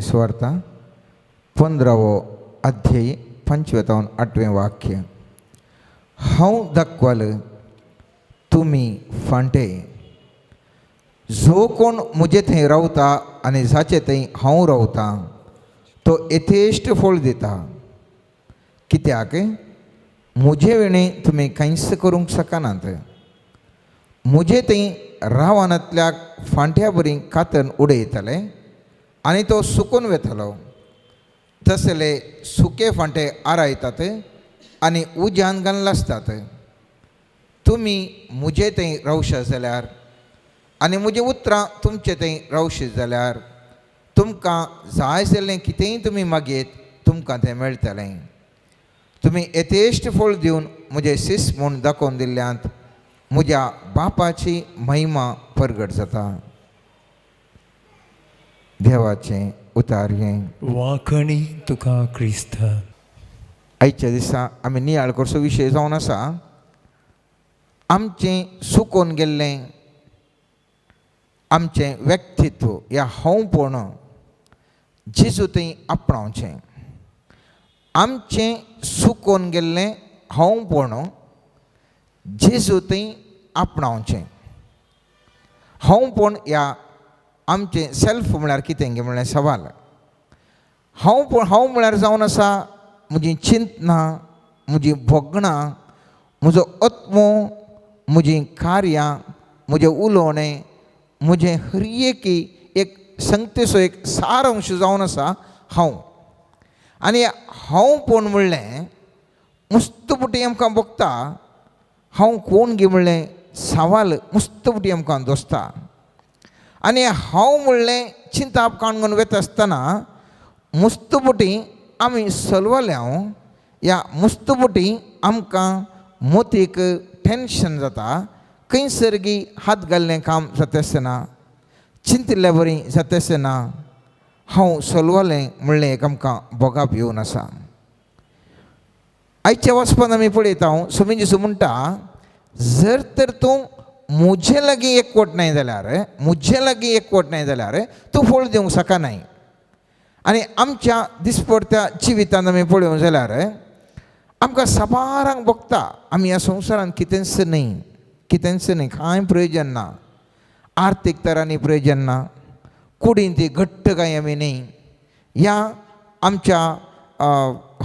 सुवार्ता 15वो अध्याय 25-8 वाक्य. हांव दाखवाल तुमी फांटे. जो कोण मुजे थंय रावता आनी जाचे थंय हांव रावता तो यथेश्ट फळ दिता. कित्याक मुजे वेळी तुमी कांयच करूंक शकनात. मुजे थंय रावनातल्याक फांट्या बरी कातन उडयतले आनी तो सुकून वेतलो. तसले सुके फांटे आरायतात आनी उज्यान घालून आसतात. तुमी मुजे थंय रावशे जाल्यार आनी मुजे उतरां तुमचे थंय रावशे जाल्यार तुमकां जाय जाल्लें कितेंय तुमी मागयत तुमकां तें मेळटलें. तुमी यथेश्ट फळ दिवन म्हजे शिस म्हूण दाखोवन दिल्ल्यांत म्हज्या बापाची महिमा परगट जाता. देवाचें उतार हें. वाखणी तुका क्रिस्त. आयच्या दिसा आमी नियाळ करचो विशय जावन आसा आमचें सुकोवन गेल्लें आमचें व्यक्तित्व ह्या हांवपण जेजू थंय आपणावचें. आमचें सुकोवन गेल्लें हांवपण जेजू थंय आपणावचें. हांवपण ह्या आमचें सेल्फ म्हळ्यार कितें गे म्हणल्यार सवाल. हांव म्हळ्यार जावन आसा म्हजी चिंतनां, म्हजीं भोगणां, म्हजो आत्मो, म्हजीं कार्यां, म्हजें उलोवणें, म्हजें हर एक संगतेचो एक सार अंश जावन आसा हांव. आनी हांवपण म्हणलें मुस्तपुटी आमकां भोगता. हांव कोण गे म्हणलें सवाल मुस्तपुटी आमकां दोसता. आनी हांव म्हणलें चिंताप काणगून वेता आसतना मुस्तपुटी आमी चलवल्यांव ह्या मुस्तपुटी आमकां मोतीक टेन्शन जाता. खंयसरगी हात घाल्लें काम जाता आसतना चिंतिल्ल्या बरी जाता आसतना हांव चलवलें म्हणलें एक आमकां बोगाप येवन आसा. आयच्या वचपान आमी पळयता स्वामी जेजू म्हणटा जर तर तूं मुजे लागीं एकवट नाय जाल्यार तूं फळ दिवंक शकनाय. आनी आमच्या दिसपडत्या जिवितांत आमी पळोवंक जाल्यार आमकां सबारांक भोगता आमी ह्या संवसारांत कितेंच न्ही कांय प्रयोजन ना. आर्थीक तरांनी प्रयोजन ना. कुडीन ती घट्ट काय आमी न्ही. ह्या आमच्या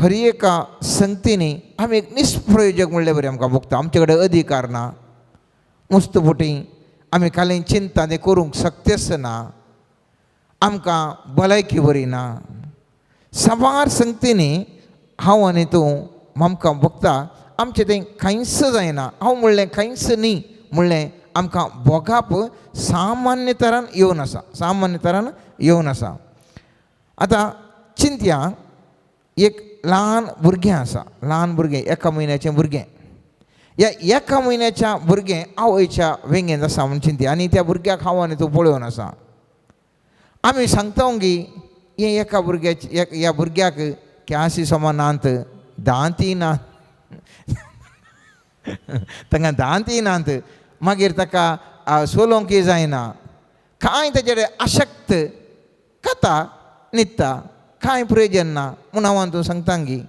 हर एका संगतींनी आमी एक निष्प्रयोजक म्हणले बरें आमकां भोगता. आमचे कडेन अधिकार ना. मुस्तपुटी आमी कालें चिंता तें करूंक शक्यच ना. आमकां भलायकी बरी ना. सबार संगतींनी हांव आनी तूं आमकां भोगता आमचें तें कांयच जायना. हांव म्हणलें कांयच न्ही म्हणलें आमकां भोगाप सामान्य तरान येवन आसा. आतां चिंतया एक ल्हान भुरगें आसा. ल्हान भुरगें 1 म्हयन्याचें भुरगें. ह्या 1 म्हयन्याच्या भुरगें आवयच्या वेंगेंत आसा म्हूण चिंतया आनी त्या भुरग्याक हांव आनी तूं पळोवन आसा. आमी सांगता गी हें ह्या भुरग्याक क्यासी सोमा नात दांती नात तांकां दांती नात मागीर ताका सोलोवंकय जायना. कांय ताचे कडेन आशक्त खाता न्हिदता कांय प्रयोजन ना म्हूण हांव तूं सांगता गी.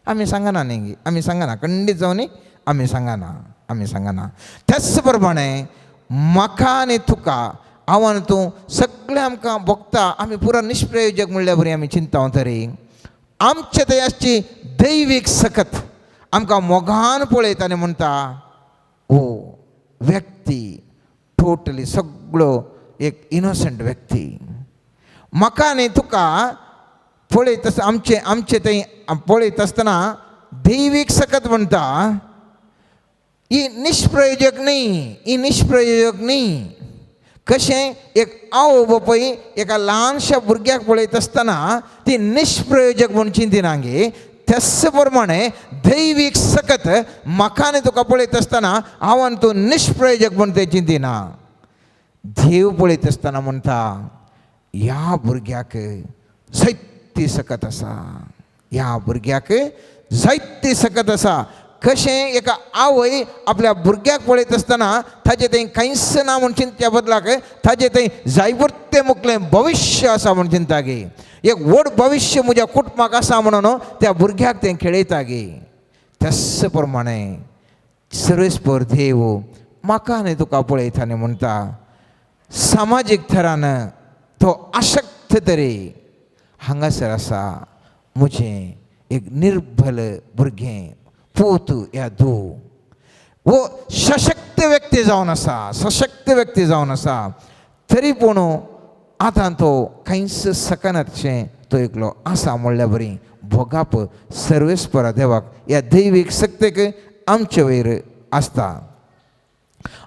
आमी सांगना न्ही गी. आमी सांगना खंडीत जावन न्ही आमी सांगना. त्याच प्रमाणे म्हाका आनी तुका हांव आनी तूं सगळें आमकां भोगता. आमी पुरो निष्प्रयोजक म्हणल्या बरी आमी चिंता तरी आमचे देशाची दैवीक सकत आमकां मोगान पळयता आनी म्हणटा ओ व्यक्ती टोटली सगळो एक इनोसंट व्यक्ती. म्हाका आनी तुका पळयत आमचे थंय पळयत आसतना दैवीक सकत म्हणटा ही निष्प्रयोजक न्ही. कशें एक आवय बापूय एका ल्हानशा भुरग्याक पळयत आसतना ती निष्प्रयोजक म्हूण चिंतिना गे. त्याच प्रमाणे दैवीक सकत म्हाका आनी तुका पळयत आसतना हांव आनी तूं निष्प्रयोजक म्हूण तें चिंतिना. देव पळयत आसतना म्हणटा ह्या भुरग्याक जायती सकत आसा. ह्या भुरग्याक जायती सकत आसा. कशें एका आवय आपल्या भुरग्याक पळयत आसतना ताजे थंय कांयच ना म्हूण चिंतच्या बदलाक ताजे थंय जायबुर्तें मुखलें भविश्य आसा म्हूण चिंता गे. एक व्हड भविश्य म्हज्या कुटुंबाक आसा म्हणून त्या भुरग्याक तें खेळयता गे. तस प्रमाणे सर्वेस्पर देव म्हाका आनी तुका पळयता आनी म्हणटा सामाजीक थरान तो आशक्त तरी हांगासर आसा म्हजें एक निर्भल भुरगें पूत या धू. वो सशक्त व्यक्ती जावन आसा, सशक्त व्यक्ती जावन आसा, तरी पूण आतां तो कांयच सकनातशें तो एकलो आसा म्हणल्यार बरी भोगाप सर्वेस्परा देवाक ह्या दैवीक सक्तेक आमचे वयर आसता.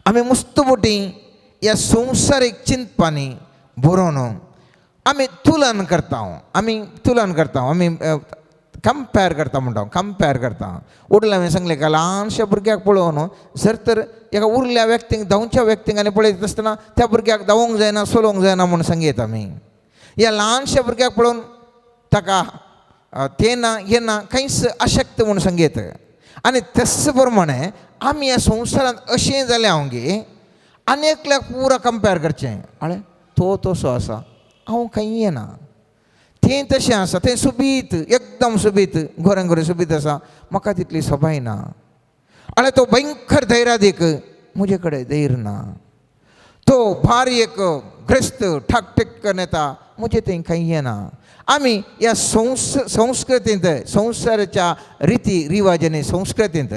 आमी मुस्तबोटी ह्या संवसारीक चिंतपांनी बरोवन आमी तुलन करता, आमी कंपेर करता म्हणटा, कंपेर करता. उरलें हांवें सांगलें का ल्हानशा भुरग्याक पळोवन जर तर एका उरल्या व्यक्तींक धांवच्या व्यक्तींक आनी पळयत आसतना त्या भुरग्याक धांवोंक जायना, चलोवंक जायना म्हूण सांगयत आमी. ह्या ल्हानशा भुरग्याक पळोवन ताका तें ना हें ना कांयच अशक्त म्हूण सांगयत. आनी तस प्रमाणे आमी ह्या संवसारांत अशें जालें हांव गे आनेकल्याक पुरा कंपेर करचें. आळे तो तसो आसा, हांव कांय येना, तें तशें आसा, तें सुबीत, एकदम सुबीत, गोरें गोरें सुबीत आसा, म्हाका तितली सबाय ना. आळे तो भयंकर धैर्यादीक, म्हजे कडेन धैर्य ना. तो भारी एक ग्रस्त ठाकठिक्कन येता, म्हजें तें कांय येना. आमी ह्या संस्कृतींत, संवसाराच्या रिती रिवाजांनी संस्कृतींत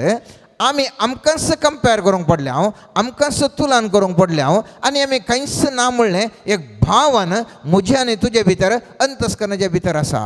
आमी आमकांच कंपेर करूंक पडले हांव, आमकांच तुलन करूंक पडले हांव, आनी आमी कांयच ना म्हणलें एक भावान म्हजे आनी तुजे भितर अंतस्करणाच्या भितर आसा.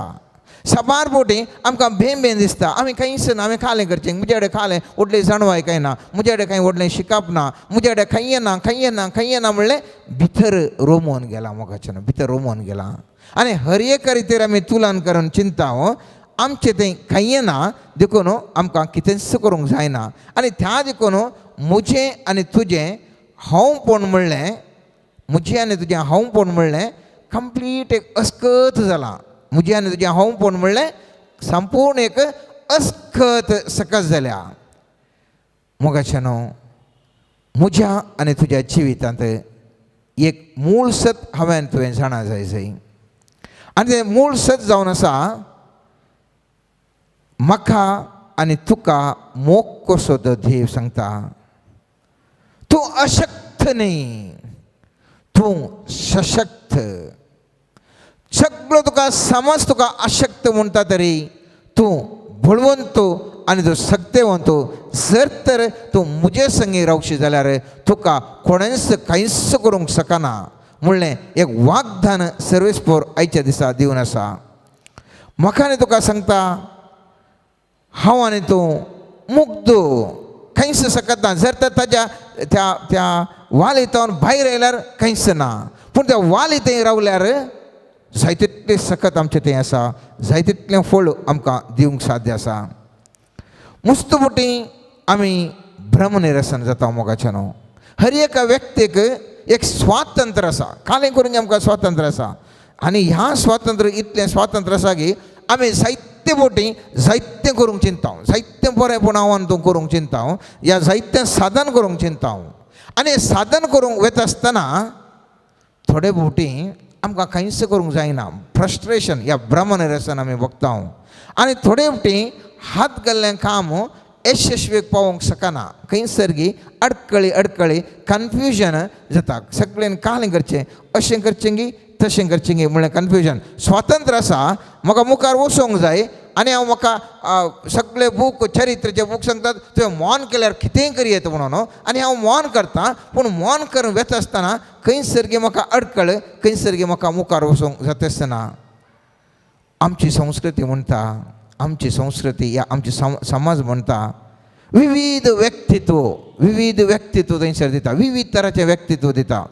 सबार पोटी आमकां भें भें दिसता, आमी कांयच ना, आमी खालें करचें, म्हजे कडेन खालें व्हडली जाणवाय कांय ना, म्हजे कडेन कांय व्हडलें शिकप ना, म्हजे कडेन कांय ना, कांय ना, कांय ना म्हणलें भितर रोमोवन गेला, मोगाचें भितर रोमोवन गेला. आनी हर एका रितीर आमी तुलन करून चिंता आमचें तें कांय ना देखून आमकां कितेंच करूंक जायना. आनी त्या देखून म्हजें आनी तुजें हांवपण म्हणलें, म्हजें आनी तुजें हांवपण म्हणलें कंप्लीट एक अस्खत जालां. म्हजें आनी तुजें हांवपण म्हणलें संपूर्ण एक अस्खत सकस जाल्या. मोगाचें म्हज्या आनी तुज्या जिवितांत एक मूळ सत हांवें तुवें जाणा जाय. आनी तें मूळ सत जावन आसा म्हाका आनी तुका मोग कसो तो देव सांगता. तूं अशक्त न्ही, तूं सशक्त. सगळो तुका समज तुका अशक्त म्हणटा तरी तूं बळवंतो आनी तूं सक्तेवंतो. जर तर तूं म्हजे संगी रावशी जाल्यार तुका कोणेंच कांयच करूंक शकना म्हणलें एक वाग्दान सर्वेस्पर आयच्या दिसा दिवन आसा. म्हाका आनी तुका सांगता हांव आनी तूं मुग्ध कांयच सकत ना. जर तर ताज्या त्या त्या वालितावन भायर आयल्यार कांयच ना, पूण त्या वालितें रावल्यार जाय तितलें सकत आमचें तें आसा, जाय तितलें फळ आमकां दिवंक साध्य आसा. मुस्तबोटी आमी भ्रमनिरसन जाता मोगाचें. हर एका व्यक्तीक एक स्वातंत्र्य आसा, कालें करूंक आमकां स्वातंत्र्य आसा. आनी ह्या स्वातंत्र्य इतलें स्वातंत्र्य आसा की आमी जायते बोटी जायतें करूंक चिंता, जायतें बरेंपणान तूं करूंक चिंता, या जायतें साधन करूंक चिंता. आनी साधन करूंक वता आसतना थोडे बोटी आमकां कांयच करूंक जायना, फ्रस्ट्रेशन ह्या भ्रमनिरसन आमी भोगता. आनी थोडे बोटी हात घाल्लें काम यशस्वीक पावोवंक शकना, खंय सर्गी अडकळी कन्फ्युजन जाता. सगळें कालें करचें, अशें करचें गी तशें करचें गी म्हणलें कन्फ्युजन. स्वातंत्र्य आसा, म्हाका मुखार वचोंक जाय आनी हांव म्हाका सगळे बूक चरित्राचे बूक सांगतात तुवें मौन केल्यार कितेंय करियेत म्हणून, आनी हांव मौन करतां. पूण मौन करून वेता आसतना खंय सर्गी म्हाका अडकळ, खंय सर्गी म्हाका मुखार वचोंक जाता आसतना आमची संस्कृती म्हणटा, आमची संस्कृती या आमची समाज म्हणटा विविध व्यक्तित्व थंयसर दिता, विविध तरांचें व्यक्तित्व दिता.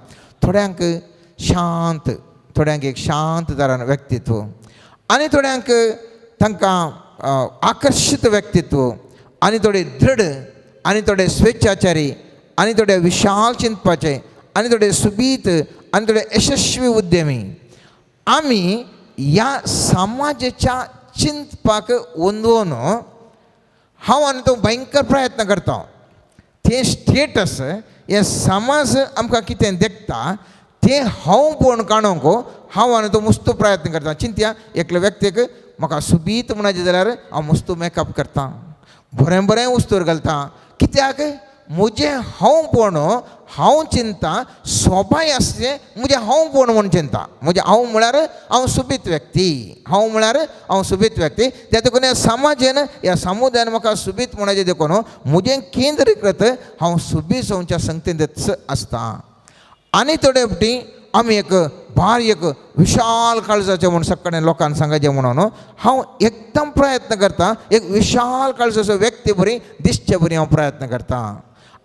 थोड्यांक शांत, थोड्यांक एक शांत तरान व्यक्तित्व, आनी थोड्यांक तांकां आकर्शीत व्यक्तित्व, आनी थोडे दृढ, आनी थोडे स्वेच्छाचारी, आनी थोडे विशाल चिंतपाचे, आनी थोडे सुबीत, आनी थोडे यशस्वी उद्यमी. आमी ह्या समाजाच्या चिंतपाक वंदोवन हांव आनी तो भयंकर प्रयत्न करता तें स्टेटस हे समाज आमकां कितें देखता तें हांव पळोवन काडूंक हांव आनी तो मस्तो प्रयत्न करता. चिंतया एकल्या व्यक्तीक म्हाका सुबीत म्हणचे जाल्यार हांव मस्तो मेकअप करता, बरें बरें वस्तूर घालता. कित्याक म्हजें हांव पळोवन हांव चिंता सोबाय आसचें म्हजें हांव पळोवन म्हूण चिंता. म्हजें हांव म्हळ्यार हांव सुबीत व्यक्ती, हांव म्हळ्यार हांव सुबीत व्यक्ती. त्या देखून ह्या समाजान ह्या समुदायान म्हाका सुबीत म्हणचे देखून म्हजें केंद्रीकृत हांव सुबीत जावच्या संगतींतच आसता. आनी थोडे फावटी आमी एक भारी एक विशाल काळजाचें म्हूण सगळ्या लोकांक सांगचें म्हणून हांव एकदम प्रयत्न करता एक विशाल काळजाचो व्यक्ती बरी दिसचे बरी हांव प्रयत्न करता.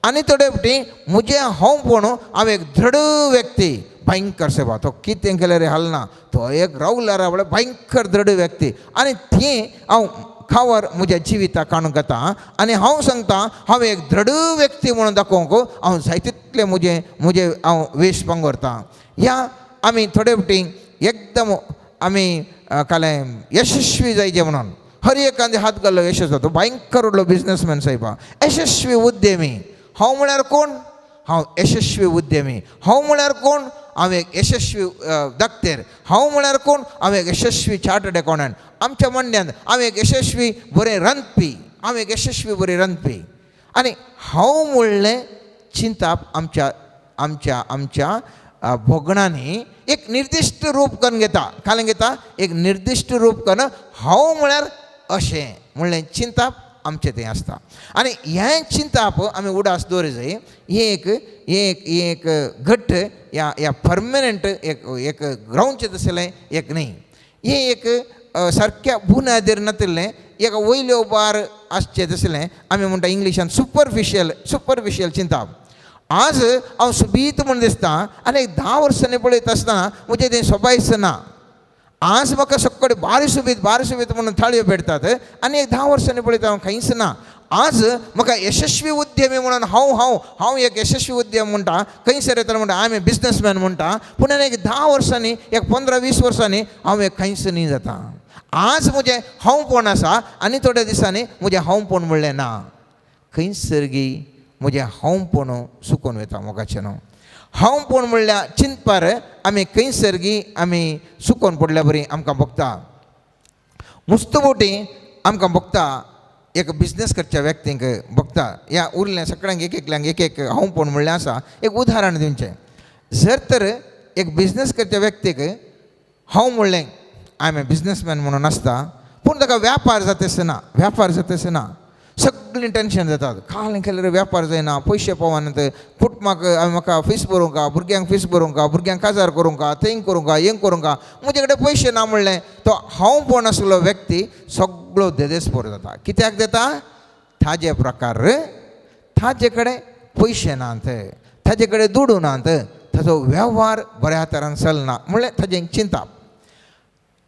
आनी थोडे फावटी म्हजें हांव पळोवन हांव एक दृढ व्यक्ती भयंकर सेवा तो कितें केल्यार हलना तो एक रावल्यार रावले भयंकर दृढ व्यक्ती. आनी तें हांव खावर म्हज्या जिविताक काडून घेता आनी हांव सांगता हांव एक दृढ व्यक्ती म्हणून दाखोवंक हांव जाय तितले म्हजे हांव वेश पांगरता. ह्या आमी थोडे फावटी एकदम आमी कालें यशस्वी जायचे म्हणून हर एकांदे हात घाल्लो यशस्वी जाता भयंकर व्हडलो बिजनसमॅन साहेबा यशस्वी उद्यमी. हांव म्हळ्यार कोण? हांव यशस्वी उद्यमी. हांव म्हळ्यार कोण? हांव एक यशस्वी दाक्तेर. हांव म्हळ्यार कोण? हांव एक यशस्वी चार्टर्ड अकावंटंट. आमच्या मंड्यांत हांव एक यशस्वी बरें रांदपी, हांव एक यशस्वी बरें रांदपी. आनी हांव म्हणलें चिंताप आमच्या आमच्या आमच्या भोगणांनी एक निर्दिश्ट रूप करून घेता. कालें घेता एक निर्दिश्ट रूप करून हांव म्हळ्यार अशें म्हणलें चिंताप आमचें तें आसता. आनी हें चिंताप आमी उडास दवरूंक जाय. एक घट्ट ह्या परमनंट एक ग्रावंडचें तसलें एक न्ही. हें एक सारक्या बुनादेर नातिल्लें एक वयल्यो बार आसचें तसलें आमी म्हणटा इंग्लिशान सुपरफिशियल चिंताप. आज हांव सुबीत म्हूण दिसता आनी एक 10 वर्सांनी पळयत आसतना म्हजें तें सोबायच ना. आज म्हाका सक्कड बारी सुबीत म्हणून थाळयो भेटतात आनी एक 10 वर्सांनी पळयता हांव खंयच ना. आज म्हाका यशस्वी उद्यमी म्हणून हांव एक यशस्वी उद्यमी म्हणटा खंयसर येता म्हणटा आय एम ए बिजनसमॅन म्हणटा. पूण एक 10 वर्सांनी एक 15-20 वर्सांनी हांव एक खंयच न्ही जाता. आज म्हजें हांवपण आसा आनी थोड्या दिसांनी म्हजें हांवपण म्हणलें ना. खंयसरगी म्हजें हांवपण सुकून वयता मोगाचें न्हू. हांवपण म्हणल्या चिंतपार आमी खंयसरगी आमी सुकून पडल्या बरी आमकां भोगता. मुस्तबोटी आमकां भोगता एक बिजनेस करच्या व्यक्तींक भोगता. ह्या उरल्या सगळ्यांक एकल्यांक एक हांवपण म्हणलें आसा. एक उदाहरण दिवचें. जर तर एक बिजनेस करच्या व्यक्तीक हांव म्हणलें आय एम ए बिजनसमॅन म्हणून आसता पूण ताका व्यापार जाता ना. सगळीं टेन्शन जातात. कालें केल्यार वेपार जायना, पयशे पावनात, म्हाका फीस भरूंक, भुरग्यांक फीस भरूंक, भुरग्यांक काजार करूंक, थंय करूंक, हें करूंक, म्हजे कडेन पयशे ना म्हणलें तो हांवपण आसलो व्यक्ती सगळो देदेस्पोर जाता. कित्याक जाता? ताजे प्रकार ताजे कडेन पयशे नात, ताजे कडेन दुडू नात, ताजो वेव्हार बऱ्या तरान चलना म्हणल्यार ताजें चिंता.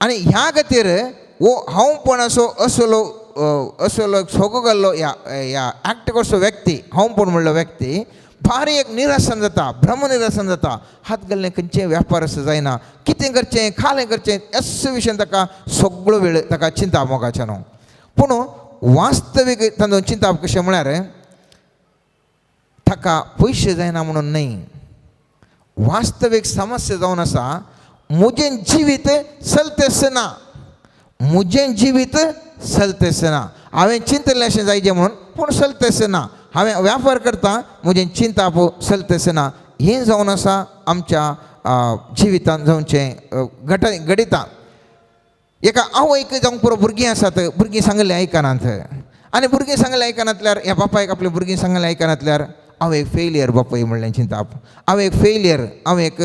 आनी ह्या खातीर वो हांवपण असलो सोगो घाल्लो ह्या एक्ट करचो व्यक्ती हांवपण म्हणलो व्यक्ती भारी एक निरासन जाता, भ्रमनिरासन जाता. हात घाललें खंयचें वेपार असो जायना, कितें करचें, खालें करचें अशें विशयान ताका सगळो वेळ ताका चिंता मोगाचें न्हू. पूण वास्तवीक तांदूळ चिंताप कशें म्हळ्यार ताका पयशे जायना म्हणून न्ही. वास्तवीक समस्या जावन आसा म्हजें जिवीत चलतेच ना, म्हजें जिवीत चलतेच ना. हांवें चिंतलें अशें जायचें म्हणून पूण चलतेच ना. हांवें वेपार करता म्हजें चिंताप चलतेच ना. हें जावन आसा आमच्या जिवितांत जावचें घडिता. एका आवयक जावंक पुरो भुरगीं आसात, भुरगीं सांगलें आयकनात आनी भुरगीं सांगलें आयकनातल्यार ह्या बापायक आपल्या भुरगीं सांगलें आयकनातल्यार हांव एक फेलियर बापाय म्हणलें चिंताप. हांव एक फेलियर, हांव एक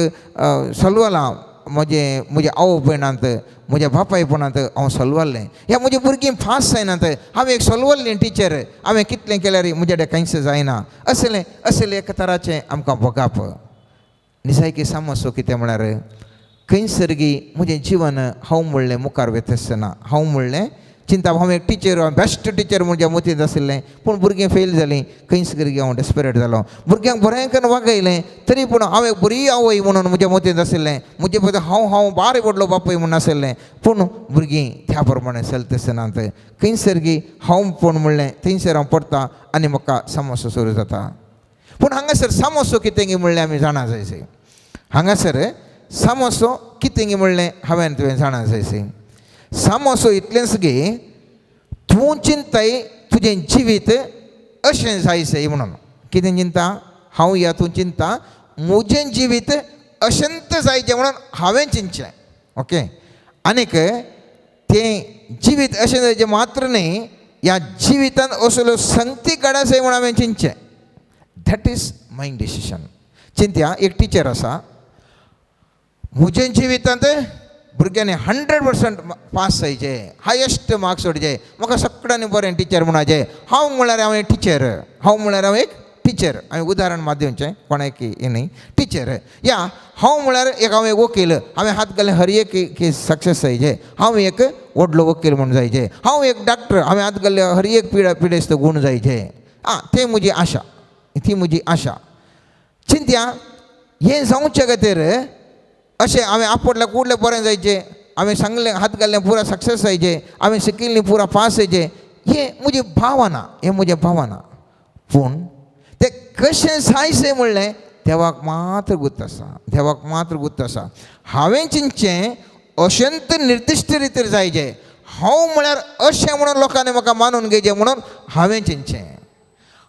सलवलां म्हजे आवयपणांत, म्हज्या बापायपणांत हांव सलवल्लें. ह्या म्हजी भुरगीं फास्ट जायनात, हांव एक सलवल्लें टिचर, हांवें कितलें केल्यार म्हजे कडेन कांयच जायना. असलें एका तराचें आमकां भोगप. निजायकी समस्या कितें म्हळ्यार खंयसरगी म्हजें जिवन हांव म्हणलें मुखार वयतच ना. हांव म्हणलें चिंता हांव एक टिचर बेस्ट टिचर म्हज्या मतींत आशिल्लें पूण भुरगीं फेल जालीं खंयच करी हांव डेस्परेट जालो भुरग्यांक बरें वागयलें तरी पूण हांव एक बरी आवय म्हणून म्हज्या मतींत आशिल्लें म्हजे पळय हांव बारी व्हडलो बापूय म्हणून आशिल्लें पूण भुरगीं त्या प्रमाणे चलतनात खंयसर गी हांव पूण म्हणलें थंयसर हांव पडटा आनी म्हाका समस्या सुरू जाता पूण हांगासर समस्या कितें गी म्हणलें आमी जाणा जायसी हांगासर समस्या कितें गी म्हणलें हांवें तुवें जाणा जायसी समस्या इतलेंच गे तूं चिंताय तुजें जिवीत अशें जायचें म्हणून कितें चिंता हांव या तूं चिंता म्हजें जिवीत अशेंत जायचें म्हणून हांवें चिंतचें ओके आनीक तें जिवीत अशें जायचें मात्र न्ही ह्या जिवितांत असल्यो संगती घडात म्हणून हांवें चिंतचें दॅट इज माय डिसिशन चिंत्या एक टिचर आसा म्हजें जिवितांत भुरग्यांनी 100% पास जायचे हायेस्ट मार्क्स हाडचे म्हाका सगळ्यांनी बरें टिचर म्हणचे हांव म्हळ्यार हांव एक टिचर हांव म्हळ्यार हांव एक टिचर हांवें उदाहरण मात दिवचें कोणाक हें न्ही टिचर या हांव म्हळ्यार एक हांव एक वकील हांवें हात घालें हर एक केस सक्सेस जायचे हांव एक व्हडलो वकील म्हणून जायचे हांव एक डॉक्टर हांवें हात घाल्ले हर एक पिडेस्त गूण जायचे तें म्हजी आशा ती म्हजी आशा चिंत्या हें जावचे खातीर अशें हांवें आपटल्या कुडलें बरें जायचें हांवें सांगलें हात घाल्लें पुरा सक्सेस जायचें हांवें शिकिल्लीं पुरा पास जायचें हें म्हजी भावना हें म्हजें भावना पूण तें कशें जायचें म्हणलें देवाक मात्र गुप्त आसा देवाक मात्र गुप्त आसा हांवें चिंतचें अशेंत निर्दिश्ट रितीर जायचें हांव म्हळ्यार अशें म्हणून लोकांनी म्हाका मानून घेवचें म्हणून हांवें चिंतचें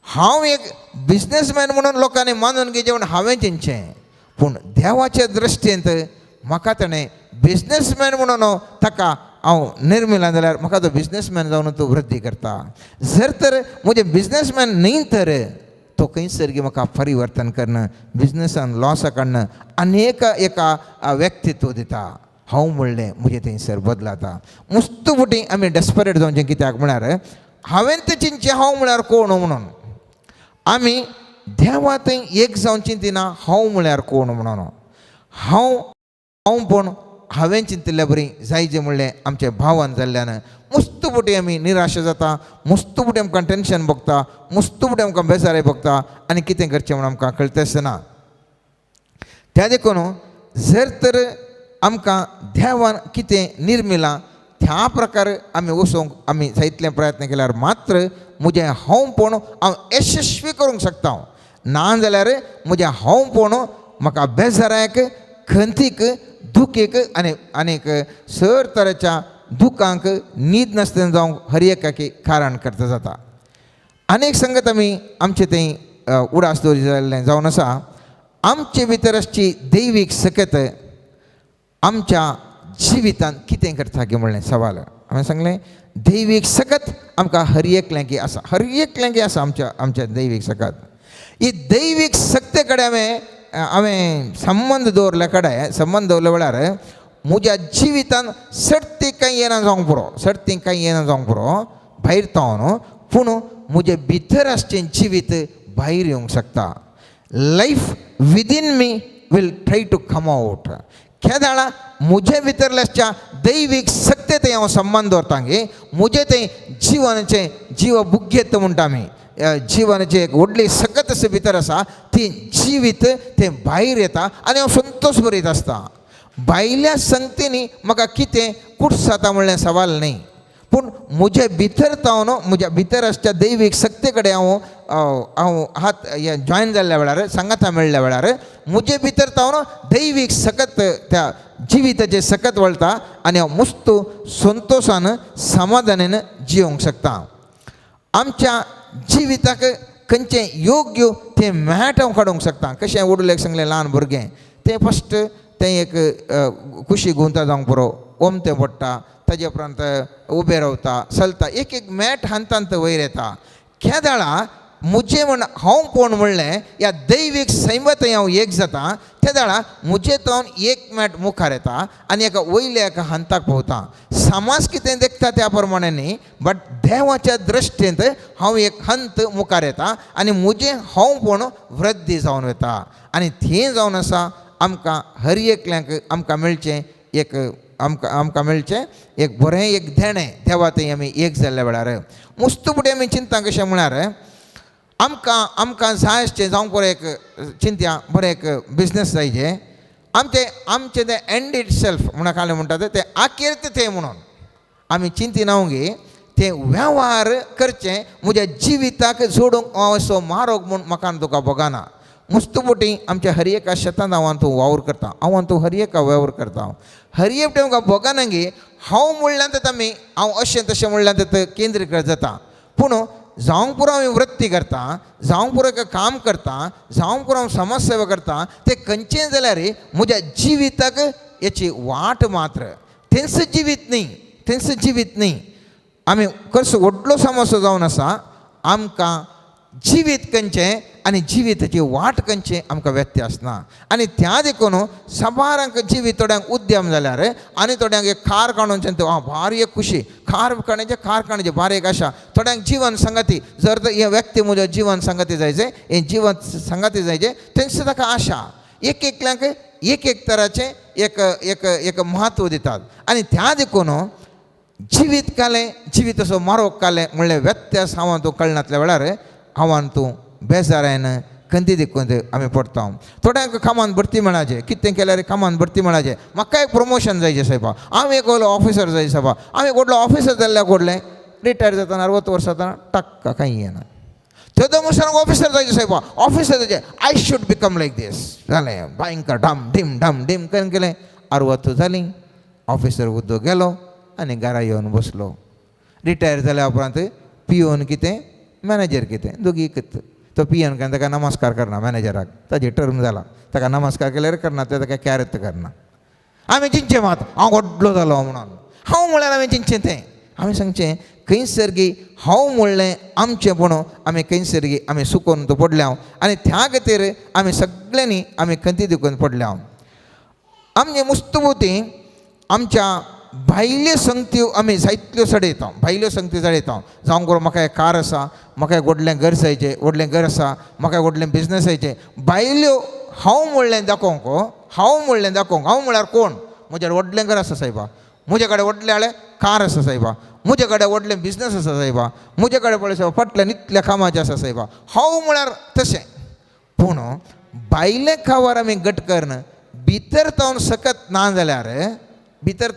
हांव एक बिजनसमॅन म्हणून लोकांनी मानून घेवचें म्हणून हांवें चिंतचें पूण देवाच्या दृश्टींत म्हाका ताणें बिजनसमॅन म्हणून ताका हांव निर्मिला जाल्यार म्हाका तो बिजनसमॅन जावन तूं वृद्धी करता जर तर म्हजें बिजनसमॅन न्ही तर तो खंयसर गी म्हाका परिवर्तन करना बिजनसान लॉस काडना आनीक एका व्यक्तित्व दिता हांव म्हणलें म्हजें थंयसर बदलाता मुस्तफुटी आमी डेस्परेट जावचें कित्याक म्हळ्यार हांवें तें चिंतचें हांव म्हळ्यार कोण म्हणून आमी देवा थंय एक जावन चिंतिना हांव म्हळ्यार कोण म्हणून हांव पूण हांवें चिंतिल्लें बरी जायचें म्हणलें आमच्या भावान जाल्ल्यान मुस्तफुटी आमी निराश जाता मुस्तफुटी आमकां टेन्शन भोगता मुस्तफुटी आमकां बेजारी भोगता आनी कितें करचें म्हणून आमकां कळटा आसतना त्या देखून जर तर आमकां देवान कितें निर्मिलां त्या प्रकार आमी वचोंक आमी जायतले प्रयत्न केल्यार मात्र म्हजें हांवपण हांव यशस्वी करूंक शकता ना जाल्यार म्हजें हांवपण म्हाका बेजाराक खंतीक दुखेक आनीक सर तरेच्या दुखांक न्हीद नासतना जावंक हर एकाकी कारण करता जाता आनीक संगत आमी आमचें थंय उडास दवरी जाल्लें जावन आसा आमचे भितर आसची दैवीक सकत आमच्या जिवितांत कितें करता की म्हणलें सवाल हांवें सांगलें दैवीक सकत आमकां हर एकल्याकी आसा आमच्या दैवीक सकत ही दैवीक सक्ते कडेन हांवें संबंध दवरल्या वेळार म्हज्या जिवितांत सर्ती कांय येना जावंक पुरो भायर तावन पूण म्हजे भितर आसचें जिवीत भायर येवंक शकता life within me will try to come out केदाळा म्हजे भितरल्या दैवीक सक्ते थंय हांव संबंध दवरता गे म्हजें तें जिवनाचें जीव बुग्येत म्हणटा आमी जिवनाची एक व्हडली सकत अशी भितर आसा ती जिवीत तें भायर येता आनी हांव संतोश भरीत आसता भायल्या संगतींनी म्हाका कितें कुट्स जाता म्हणलें सवाल न्ही पूण म्हजे भितर तावन म्हज्या भितर आसच्या दैवीक सक्ते कडेन हांव हात जॉयन जाल्ल्या वेळार सांगाता मेळ्ळ्या वेळार म्हजे भितर तावन दैवीक सकत त्या जिविताचे सकत वळटा आनी हांव मस्त संतोशान समाधानान जिवंक शकता आमच्या जिविताक खंयचें योग्य तें मेळ हांव काडूंक शकता कशें वडुलेक सांगलें ल्हान भुरगें तें फस्ट तें एक खुशी गुंता जावंक पुरो ओमतें पडटा ताजे उपरांत उबें रावता चलता एक मॅट हांतात वयर येता केदाळा म्हजें म्हण हांव कोण म्हणलें ह्या दैवीक सैमत हांव एक जाता त्या दाळा म्हजें तोंड एक मॅट मुखार येता आनी एका वयल्या एका हांताक पावता समाज कितें देखता त्या प्रमाणे न्ही बट देवाच्या दृश्टींत हांव एक हंत मुखार येता आनी म्हजें हांवपण वृद्धी जावन वता आनी थंय जावन आसा आमकां हर एकल्यांक आमकां मेळचें एक आमकां मेळचें एक बरें एक देणें देवा थंय आमी एक जाल्ल्या वेळार मुस्तुपुटी आमी चिंता कशें म्हळ्यार आमकां जाय आसचें जावंक बरें एक चिंत्या बरें एक बिजनस जायचें आमचें तें एंड इट सेल्फ म्हणून काले म्हणटात तें आखेर तें म्हणून आमी चिंती नावंगी तें वेव्हार करचें म्हज्या जिविताक जोडूंक असो मार्ग म्हूण म्हाका तुका बगाना मुस्तुपुटी आमच्या हर एका शेतांत हांव तूं वावर करता हांव तूं हर एका वेवर करता हर एक म्हाका बगानांगी हांव म्हणल्यानच आमी हांव अशें तशें म्हणल्यानच केंद्रीकृत जाता पूण जावंक पुरो हांव वृत्ती करता जावंक पुरो काम करता जावंक पुरो हांव समाज सेवा करता तें खंयचें जाल्यार म्हज्या जिविताक याची वाट मात्र तेंच जिवीत न्ही आमी कसो व्हडलो समस्या जावन आसा आमकां जिवीत खंयचें आनी जिविताची वाट खंयचें आमकां व्यत्यास ना आनी त्या देखून सबारांक जिवीत थोड्यांक उद्यम जाल्यार आनी थोड्यांक एक खार काडून भारी एक खुशी खार काडण्याचें बारी एक आशा थोड्यांक जीवन संगती जर तर हे व्यक्ती म्हजो जीवन संगती जायचे हे जीवन संगती जायचे तेंच ताका आशा एकल्यांक एक तराचें एक म्हत्व दितात आनी त्या देखून जिवीत कालें जिवीत असो मारोग कालें म्हणल्यार व्यत्यास हांव तूं कळनातल्या वेळार हांव तूं बेजारायन खंती देखून आमी पडटा थोड्यांक कामान भरती मेळाचें कितें केल्यार कामान भरती मेळाचें म्हाका एक प्रमोशन जायचें सायबा हांव एक व्हडलो ऑफिसर जाय सायबा हांव एक व्हडलो ऑफिसर जाल्ल्याक व्हडलें रिटायर जातना 60 वर्सां जातना टक्का कांय येना तेदो मुसार ऑफिसर जायचें सायबा ऑफिसर जायचें आय शूड बिकम लायक दीस जालें भयंकर ढम ढीम करून केलें 60 जालीं ऑफिसर उद्दो गेलो आनी घरा येवन बसलो रिटायर जाल्या उपरांत पियोन कितें मॅनेजर कितें दोगी एकच तो पियन काय ताका नमस्कार करना मॅनेजराक ताजें टर्म जाला ताका नमस्कार केल्यार करना ते ताका कॅरत करना आमी चिंतचें मात हांव व्हडलो जालो म्हणून हांव म्हळ्यार हांवें चिंतचें तें हांवें सांगचें खंयसर हांव म्हणलें आमचें म्हणून आमी खंयसर आमी सुकोवन तो पडल्या आनी त्या खातीर आमी सगळ्यांनी आमी खंती दुखून पडल्या आमचे मुस्तुपुती आमच्या भायल्यो संगत्यो आमी जायत्यो सडयता भायल्यो संगती सडयता जावंक करून म्हाका एक कार आसा म्हाका एक व्हडलें घर जायचें व्हडलें घर आसा म्हाका एक व्हडलें बिजनस जायचें भायल्यो हांव म्हणलें दाखोवंक हांव म्हळ्यार कोण म्हजें व्हडलें घर आसा सायबा म्हजे कडेन व्हडलें कार आसा सायबा म्हजे कडेन व्हडलें बिजनस आसा सायबा म्हजे कडेन पळय सायबा फाटल्यान इतल्या कामाचें आसा सायबा हांव म्हळ्यार तशें पूण भायले खावार आमी घट करन भितर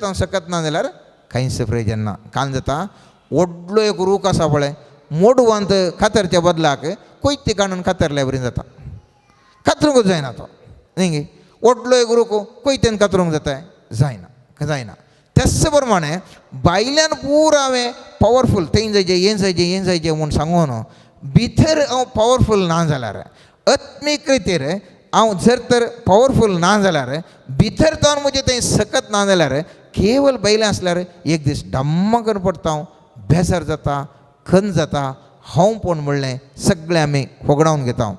तावन सकत ना जाल्यार कांयच प्रयोजन ना कान जाता व्हडलो एक रूख आसा पळय मोडवांत खातरच्या बदलाक कोयती काडून खातरल्या बरी जाता खातरूंकूच जायना तो न्ही व्हडलो एक रूख कोयतेन खातरूंक जाता जायना तेच प्रमाणे भायल्यान पुरो हांवें पॉवरफूल तें जायचें हें जायचें म्हूण सांगून भितर हांव पॉवरफूल ना जाल्यार आत्मीक रितीर हांव जर तर पॉवरफूल ना जाल्यार भितर जावन म्हजें तें सकत ना जाल्यार केवल बैलें आसल्यार एक दीस डम्म करून पडटा हांव बेजार जाता खंत जाता हांव पण म्हणलें सगळें आमी होगडावन घेता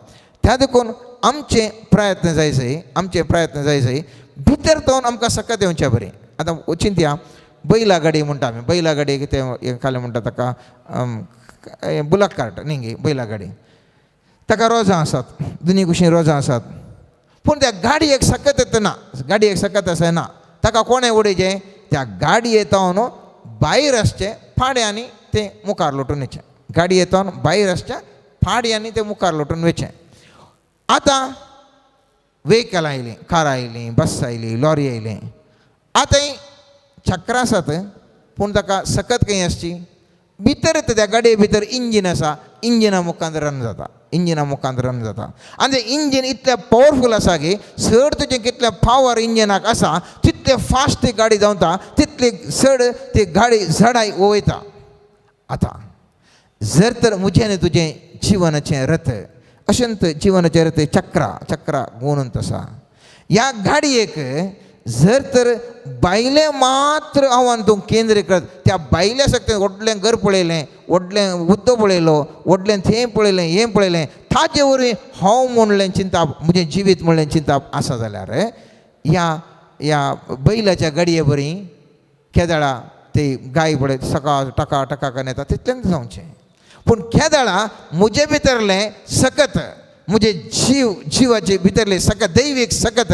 त्या देखून आमचे प्रयत्न जाय भितर जावन आमकां सकत येवचें बरें आतां चिंतया बैला गाडी म्हणटा आमी बैला गाडी कितें काले म्हणटा ताका बुलक कार्ट न्ही बैला गाडी ताका रोजां आसात दोनी कुशीं रोजां आसात पूण त्या गाडयेक सकत येतना गाडयेक सकत आसना ताका कोणें उडयचें त्या गाडये तावन भायर आसचें फाड्यांनी तें मुखार लोटून येचें गाडये येतावन भायर आसचें फाड्यांनी तें मुखार लोटून वचें आतां वेहिकल आयलीं कार आयलीं बस आयली लॉरी आयली आतां चक्रां आसात पूण ताका सकत खंय आसची भितर त्या गाडये भितर इंजीन आसा इंजिना मुखांत रन जाता आनी तें इंजीन इतलें पॉवरफूल आसा की चड तुजें कितलें पावर इंजिनाक आसा तितलें फास्ट ती गाडी धांवता तितली चड ती गाडी झडाय वयता आतां जर तर म्हजें आनी तुजें जिवनाचें रथ अशेंत जिवनाचें रथ चक्रा गुणून आसा ह्या गाडयेक जर तर बायलें मात्र हांव तूं केंद्र करत त्या बायल्या सकते व्हडलें घर पळयलें व्हडलें उद्दो पळयलो व्हडलें थें पळयलें हें पळयलें ताजे वरवीं हांव म्हणलें चिंताप म्हजें जिवीत म्हणलें चिंताप आसा जाल्यार ह्या बैलाच्या गाडये बरी केदाळा ती गाय पळय सकाळ टका टका करून येता तितलेंच जावचें पूण केदाळा म्हजे भितरलें सकत म्हजे जिवाचे भितरलें सकत दैवीक सकत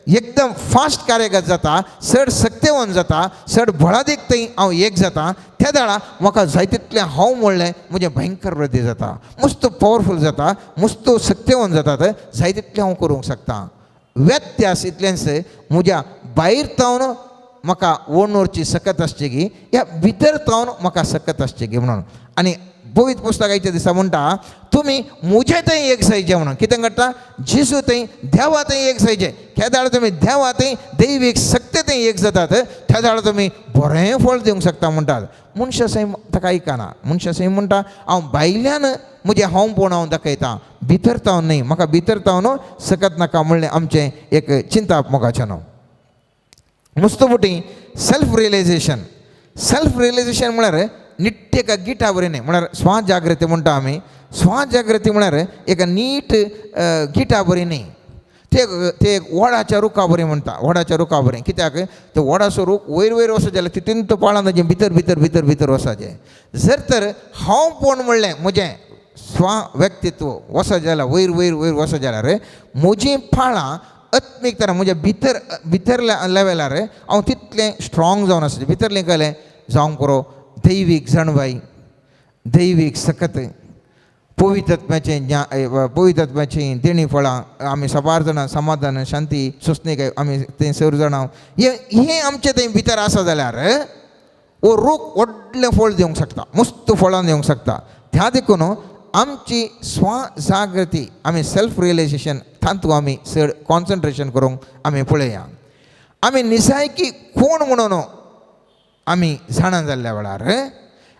एकदम फास्ट कार्यगत जाता, चड सक्तेवन जाता, चड बळादीक थंय हांव एक जाता. त्या दाळा म्हाका जाय तितलें हांव म्हणलें म्हजें भयंकर वृद्धी जाता, मस्त पॉवरफूल जाता, मस्त सक्तेवन जातात, जाय तितलें हांव करूंक शकता. व्यत्यास इतलेंच म्हज्या भायर तावन म्हाका ओन उरची सकत आसची गी, ह्या भितर तावन म्हाका सकत आसची गी म्हणून. आनी पवित्र पुस्तकाच्या दिसा म्हणटा तुमी म्हजे थंय एक जायचे म्हणून. कितें करता? जेजू थंय देवा थंय एक जायचे. त्या दाळ तुमी देवा थंय दैवीक सक्ते थंय एक जातात, त्या दाळ तुमी बरें फळ दिवंक शकता म्हणटात. मनशा सै ताका आयकना. मनशा सै म्हणटा हांव भायल्यान म्हजें हांवपण हांव दाखयतां, भितर तावन न्ही. म्हाका भितर तावन सकत नाका म्हणलें आमचें एक चिंता मोगाचें न्हू. मुस्तमुटी सेल्फ रियलायझेशन म्हळ्यार निट्ट एका गिटा बरें म्हळ्यार स्वाजागृती म्हणटा आमी. स्वाजागृती म्हळ्यार एका नीट गिटा बरी न्ही, ते वडाच्या रुखा बरें म्हणटा. वडाच्या रुखा बरें कित्याक ते वडाचो रूख वयर वयर वचत जाल्यार तितून तो पाळान ताजें भितर भितर भितर भितर वचचें. जर तर हांव कोण म्हणलें म्हजें स्व व्यक्तित्व वचत जाल्यार वयर वयर वयर वचत जाल्यार म्हजीं पाळां आत्मीक तरा म्हज्या भितर लेवलार हांव तितलें स्ट्रॉंग जावन आसचें. भितरलें कळ्ळें जावंक पुरो दैवीक जाणवाई, दैवीक सकत, पवित्रत्वाचें देणी फळां आमी साबार जाणां समाधान शांती सोंसणीक आमी थंय सर जाणां हें आमचें थंय भितर आसा जाल्यार वो रूख व्हडलें फळ दिवंक शकता, मस्त फळां दिवंक शकता. त्या देखून आमची स्वजागृती आमी सेल्फ रियलायझेशन तातूंत आमी चड कॉन्सन्ट्रेशन करूंक आमी पळया. आमी निजायकी कोण म्हणून आमी जाणा जाल्ल्या वेळार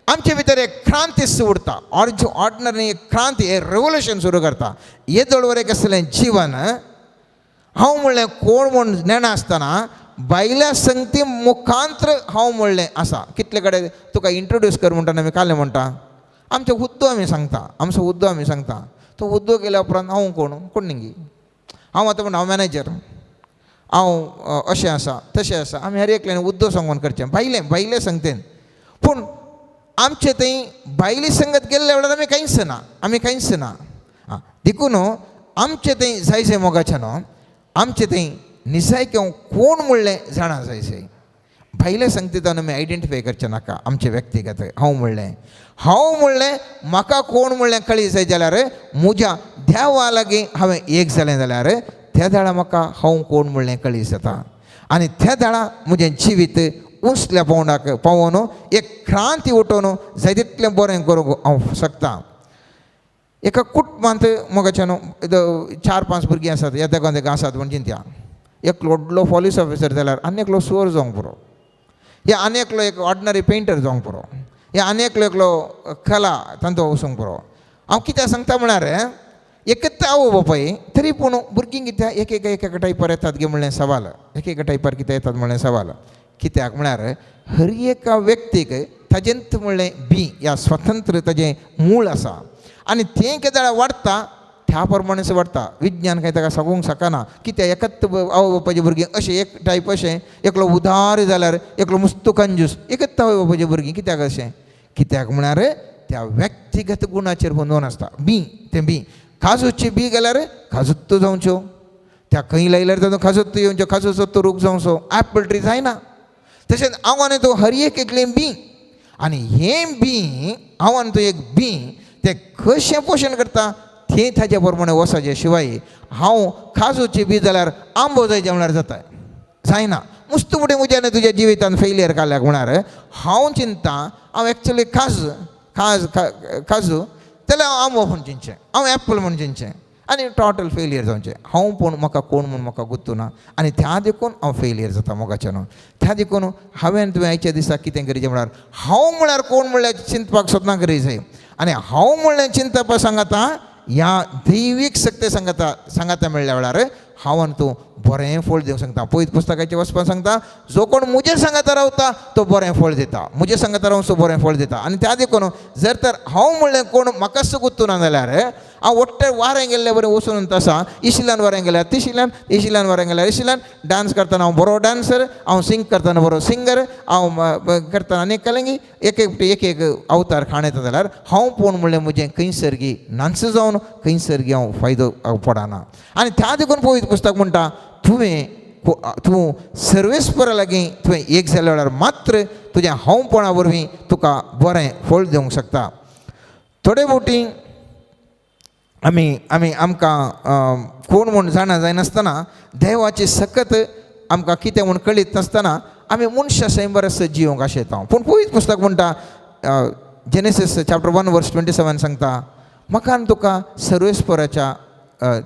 आमचे भितर एक क्रांती उरता. ऑर्डिनरी एक क्रांती, एक रेवोल्युशन सुरू करता. हे दळवर एक असलें जीवन हांव म्हणलें कोण म्हूण नेणा आसतना भायल्या संगती मुखांत्र हांव म्हणलें आसा. कितले कडेन तुका इंट्रोड्यूस कर म्हणटा आमी काले म्हणटा आमचो हुद्दो आमी सांगता, आमचो हुद्दो आमी सांगता. तो हुद्दो केल्या उपरांत हांव कोण न्ही हांव आतां म्हणटा हांव मॅनेजर, हांव अशें आसा तशें आसा. आमी हर एकल्यान हुद्दो सांगून करचें भायले संगतेन. पूण आमचे थंय भायली संगत गेल्ल्या वेळार आमी कांयच ना. देखून आमचे थंय जायचे मोगाचें न्हू, आमचे थंय निजायकी हांव कोण म्हणलें जाणा जायचे. भायले संगतींतल्यान आमी आयडेंटिफाय करचें नाका आमचें व्यक्तिगत. हांव म्हणलें म्हाका कोण म्हणलें कळी जाय जाल्यार म्हज्या देवा लागीं हांवें एक जालें जाल्यार त्या दाळा म्हाका हांव कोण म्हणलें कळी जाता. आनी त्या दाळा म्हजें जिवीत उंचल्या पावंडाक पावोन एक क्रांती उठोवन जाय तितलें बरें करूंक हांव शकता. एका कुटुंबांत मोगाचें न्हू 4-5 भुरगीं आसात, येदेकोन तेका आसात म्हण चिंत्या. एक व्हडलो पुलीस ऑफिसर जाल्यार आनी एकलो सुवर जावंक पुरो, या आनी एकलो एक ऑर्डिनरी पेंटर जावंक पुरो, या आनी एकलो कला तांचो वचूंक पुरो. हांव कित्याक सांगता म्हळ्यार एकच आवय बापाय तरी पूण भुरगीं कित्याक एक टायपार येतात गे म्हणलें सवाल, एक टायपार कितें येतात म्हणलें सवाल. कित्याक म्हळ्यार हर एका व्यक्तीक ताजेंत म्हणलें बी या स्वतंत्र ताजें मूळ आसा. आनी तें केदां वाडटा त्या प्रमाणेच वाडटा. विज्ञान कांय ताका सांगूंक शकना. कित्याक एकच आवय बापायची भुरगीं अशें एक टायप अशें, एकलो उदार जाल्यार एकलो मस्त कंजूस, एकच आवय बापायची भुरगीं. कित्याक अशें? कित्याक म्हळ्यार त्या व्यक्तिगत गुणाचेर बंदून आसता. बी काजूची बी गेल्यार काजूत्तो जावच्यो, त्या खंय लायल्यार तातूंत काजूत्तो येवच्यो, काजूचो तो रूख जावचो. ॲपल ट्री जायना. तशेंच आव्हान तो हर एकलें बी. आनी हें बी आव्हान तो एक बी तें कशें पोशण करता तें ताजे प्रमाणे वचचे शिवाय हांव काजूची बी जाल्यार आंबो जायचे म्हळ्यार जाता जायना. मस्त मोठे म्हज्यान तुज्या जिवितांत फेलियर काडल्याक म्हळ्यार हांव चिंता हांव एक्चुली काजू जाल्यार हांव आंबो म्हूण चिंतचें, हांव एप्पल म्हूण चिंतचें आनी टोटल फेलियर जावचें. हांव पूण म्हाका कोण म्हूण म्हाका गुर्तू ना आनी त्या देखून हांव फेलियर जाता मोगाचें न्हू. त्या देखून हांवें तुवें आयच्या दिसा कितें करीचें म्हळ्यार हांव म्हळ्यार कोण म्हणल्यार चिंतपाक सोदना करी जाय. आनी हांव म्हणलें चिंतपाक सांगता ह्या दैवीक सक्ते सांगता मेळ्ळ्या वेळार हांव आनी तूं बरें फळ दिवंक सांगता. पयत पुस्तकाचें वचपाक सांगता जो कोण म्हजे सांगाता रावता तो बरें फळ दिता, म्हजे सांगाता रावन तो बरें फळ दिता. आनी त्या देखून जर तर हांव म्हणलें कोण म्हाकाच गुर्तू ना जाल्यार हांव वट्टे वारें गेल्ले बरें वचून तसा इशिल्यान वारें गेल्यार इशिल्यान वारें गेल्यार इशिल्यान डान्स करतना हांव बरो डान्सर, हांव सिंग करतना बरो सिंगर, हांव करतना आनी कलंगी एक अवतार खाण येता जाल्यार हांव पूण म्हणलें म्हजें खंयसरगी नाच जावन खंयसरगी हांव फायदो पडना. आनी त्या देखून पळयत पुस्तक म्हणटा तुवें तूं सर्वेस्परा लागीं तुवें एक जाल्या वेळार मात्र तुज्या हांवपणा वरवीं तुका बरें फळ दिवंक शकता. थोडे फावटी आमकां कोण म्हूण जाणा जायनासतना देवाची सकत आमकां कितें म्हूण कळीत नासतना आमी मनशा सै बरें जिवंक आशेता. पूण पळयत पुस्तक म्हणटा जेनेसीस चॅप्टर 1 वर्स 27 सांगता, म्हाका आनी तुका सर्वेस्पराच्या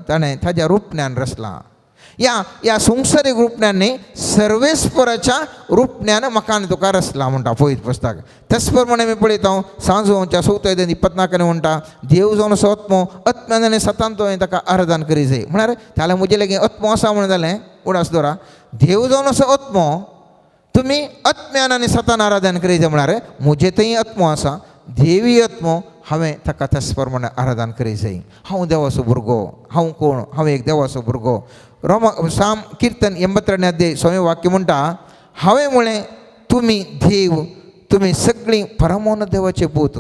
ताणें ताज्या रुपण्यान रचलां. या संवसारीक रुपण्यान न्ही, सर्वेस्पराच्या रुपण्यान म्हाका आनी तुका रचलां म्हणटा पळयत पुस्तक. तेच प्रमाणे आमी पळयता सांजोवच्या 4:24 म्हणटा, देव जावन असो आत्मो आत्म्यान आनी सतान तुवें ताका आराधन करी जाय. म्हळ्यार जाल्यार म्हजे लागीं आत्मो आसा म्हण जालें उडास दवरा. देव जावन असो आत्मो तुमी आत्म्यान आनी सतान आराधन करी जाय. म्हळ्यार म्हजे थंय आत्मो आसा, देवी आत्मो, हांवें ताका तेच प्रमाणे आराधन करी जाय. हांव देवाचो भुरगो. हांव कोण? हांव एक देवाचो भुरगो. साम किर्तन 82 वाक्य म्हणटा, हांवें म्हळें तुमी देव, तुमी सगळीं परमोन देवाचे पूत.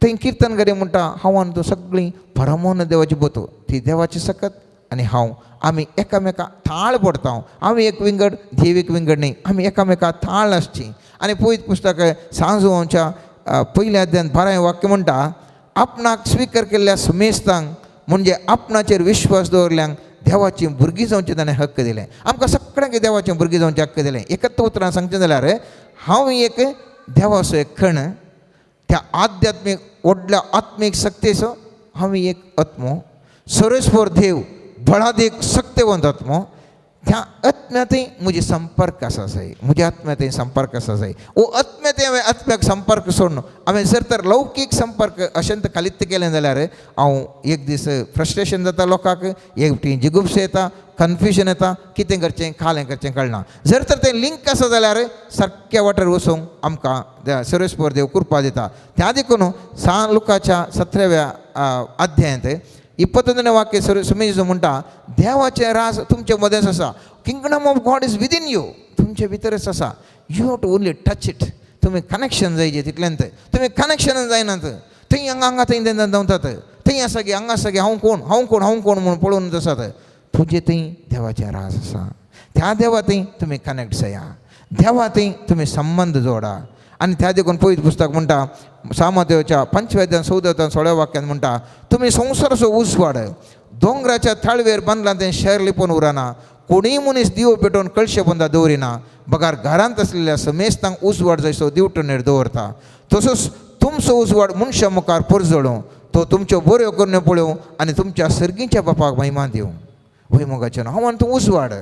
थंय किर्तनकारी म्हणटा, हांव आनी तूं सगळीं परमोन देवाची पूत. ती देवाची सकत आनी हांव आमी एकामेका थाळ पडटा. हांव एक विंगड, देव एक विंगड न्ही, आमी एकामेका थाळ आसची. आनी पळयत पुस्तक सांजोवच्या पयल्या अध्यायान 12 वाक्य म्हणटा, आपणाक स्विकार केल्ल्या समेस्तांक म्हणजे आपणाचेर विश्वास दवरल्यांक देवाची भुरगीं जावचे ताणें हक्क दिलें. आमकां सगळ्यांक देवाचें भुरगीं जावचें हक्क दिलें. एकच उतरां सांगचें जाल्यार हांव एक देवाचो एक खण, त्या आध्यात्मीक व्हडल्या आत्मीक सक्तीचो हांव एक आत्मो, सर्वेस्पर देव बळादेक सत्यवंत आत्मो, त्या आत्म्यातय म्हजे संपर्क आसा जाय. म्हज्या आत्म्यातय संपर्क आसा जाय. ओ आत्म्यातय हांवें आत्म्याक संपर्क सोडून हांवें जर तर लौकीक संपर्क अशेंत खालीत केलें जाल्यार हांव एक दीस फ्रस्ट्रेशन जाता लोकांक, एक फावटी जिगुप्स येता, कन्फ्युजन येता, कितें करचें खालें करचें कळना. जर तर तें लिंक आसा जाल्यार सारक्या वाटेर वचूंक आमकां सर्वेस्पर देव कृपा दिता. त्या देखून सा लुकाच्या 17व्या अध्यायांत 21 वाक्य सुमेश म्हणटा, देवाचें राज तुमचे मदेंच आसा. Kingdom of God is within you. तुमचे भितरच आसा. You have to only touch it. तुमी कनेक्शन जाय तितल्यांत. तुमी कनेक्शन जायनात. थंय हांगा थंय धांवतात. थंय आसा गे हांगा आसा गे हांव कोण हांव कोण हांव कोण म्हणून पळोवन आसात. तुजे थंय देवाचें राज आसा. त्या देवा थंय तुमी कनेक्ट जाया. देवा थंय तुमी संबंध जोडा. आनी त्या देखून पळयत पुस्तक म्हणटा सामादेवच्या 5व्या अध्यायान 14 वाक्यान म्हणटा, तुमी संवसाराचो उजवाड दोंगराच्या थाळवेर बांदला तें शहर लिपोवन उरना. कोणीय मनीस दिवो पेटोवन कळशे बंदा दवरिना. बगार घरांत आसलेल्या समेस्तांक उजवाड जसो दिवटणेर दवरता, तसोच तुमचो उजवाड मनशा मुखार परजळो. तो तुमच्यो बऱ्यो करून पळोवं आनी तुमच्या सर्गीच्या बापाक महिमा दिवं. वय मोगाचें हांव आनी तूं उजवाड.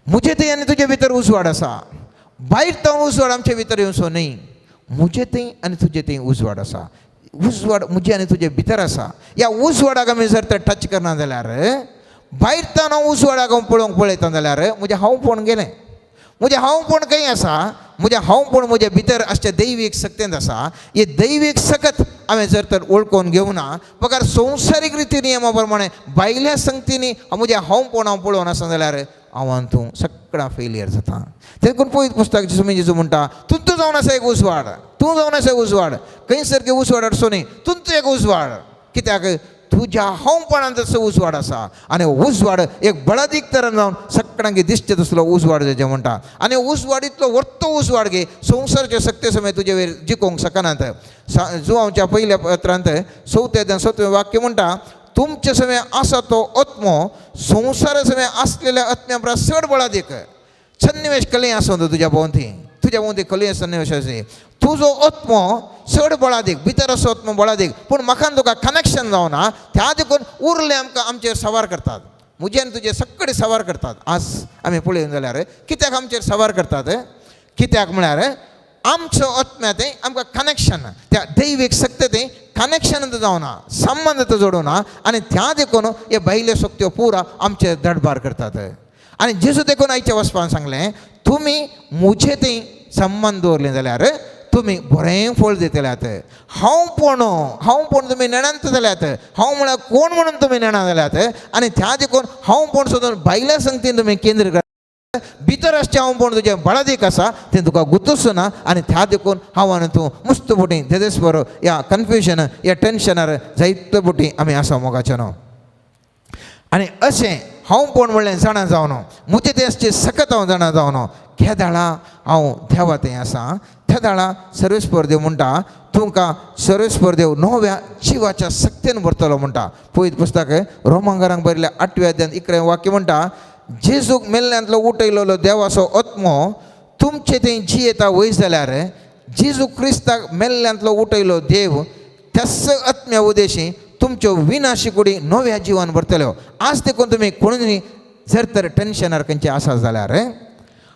म्हजे थंय आनी तुजे भितर उजवाड आसा. भायर तो उजवाड आमचे भितर येवचो न्ही. म्हजे थंय आनी तुजे थंय उजवाड आसा. उजवाड म्हजे आनी तुजे भितर आसा. ह्या उजवाडाक आमी जर तर टच करना जाल्यार भायर तान हांव उजवाडाक हांव पळोवंक पळयता जाल्यार म्हजें हांवपण गेलें. म्हजें हांवपण खंय आसा. म्हजें हांवपण म्हजे भितर आसचें दैवीक सक्तेंत आसा. ही दैवीक सकत हांवें जर तर वळखून घेवना, बगार संवसारीक रिती नियमा प्रमाणे भायल्या संगतींनी म्हजें हांवपण हांव पळोवन आसा जाल्यार हांव आनी तूं सगळां फेलियर जाता. देखून पळयत पुस्तक जेजू म्हणटा, तूं जावन आसा एक उजवाड. तूं जावन आसा उजवाड. खंय सारके उजवाड हाडचो न्ही. तूं एक उजवाड. कित्याक तुज्या हांवपणान जसो उजवाड आसा. आनी उजवाड एक बळादीक तरेन जावन सगळ्यांक दिसचे तसलो उजवाड जें म्हणटा. आनी उजवाडीतलो वर्तो उजवाड गे संवसाराचे सक्ते समय तुजे वयर जिखोवंक शकनात. जुवांच्या पयल्या पत्रांत 4:7 वाक्य म्हणटा, तुमचे समय आसा तो आत्मो संवसारा समय आसलेल्या आत्म्या परस चड बळादीक सन्निवेश कलें आसूं तुज्या भोंवती. तुज्या भोंवती कलें सन्निवेश आसा. तुजो आत्मो चड बळादीक भितर असो आत्मो बळादीक. पूण म्हाका तुका कनेक्शन जावना. त्या देखून उरले आमकां आमचेर सवार करतात. म्हजे आनी तुजे सगळे सवार करतात. आज आमी पळयन जाल्यार कित्याक आमचेर सवार करतात. कित्याक म्हळ्यार आमचो आत्म्यात आमकां कनेक्शन त्या दैवीक सक्तेत कनेक्शन जावना. संबंध जोडूना. आनी त्या देखून हे भायल्यो शक्त्यो पुरा आमचे धडबार करतात. आनी जेजू देखून आयच्या वचपान सांगलें, तुमी म्हजे थंय संबंध दवरले जाल्यार तुमी बरें फळ दितल्यात. हांवपण तुमी नेणांत जाल्यात. हांव म्हळ्यार कोण म्हणून तुमी नेणा जाल्यात. आनी त्या देखून हांवपण सोदून भायल्या संगतीन तुमी केंद्र कर. भितर आसचें हांवपण तुजें बळादीक आसा तें तुका गुतूच ना. आनी त्या देखून हांव आनी तूं मस्त बोटी तेदेच बरो ह्या कन्फ्युजन ह्या टेन्शनार जायत्यो बोटी आमी आसा मोगाचे न्हू. आनी अशें हांव कोण म्हणलें जाणा जावन मुजे देशचे सकत हांव जाणा जावन ह्या दाळा हांव देवा थंय आसा त्या दाळा सर्वेस्परदेव म्हणटा तुमकां सर्वेस्परदेव नव्या जिवाच्या सक्तेन भरतलो म्हणटा. पळयत पुस्तक रोमांकारांक बरयल्या 8व्या अध्यायान 11वें वाक्य म्हणटा जेजूक मेल्ल्यांतलो उठयलेलो देवाचो आत्मो तुमचे थंय जियेता वयर जाल्यार जेजू क्रिस्ताक मेल्ल्यांतलो उठयलो देव त्याच आत्म्या उदेशी तुमच्यो विनाशी कुडी नव्या जिवान भरतल्यो. आज देखून तुमी कोणूय जर तर टेन्शनार खंयचे आसा जाल्यार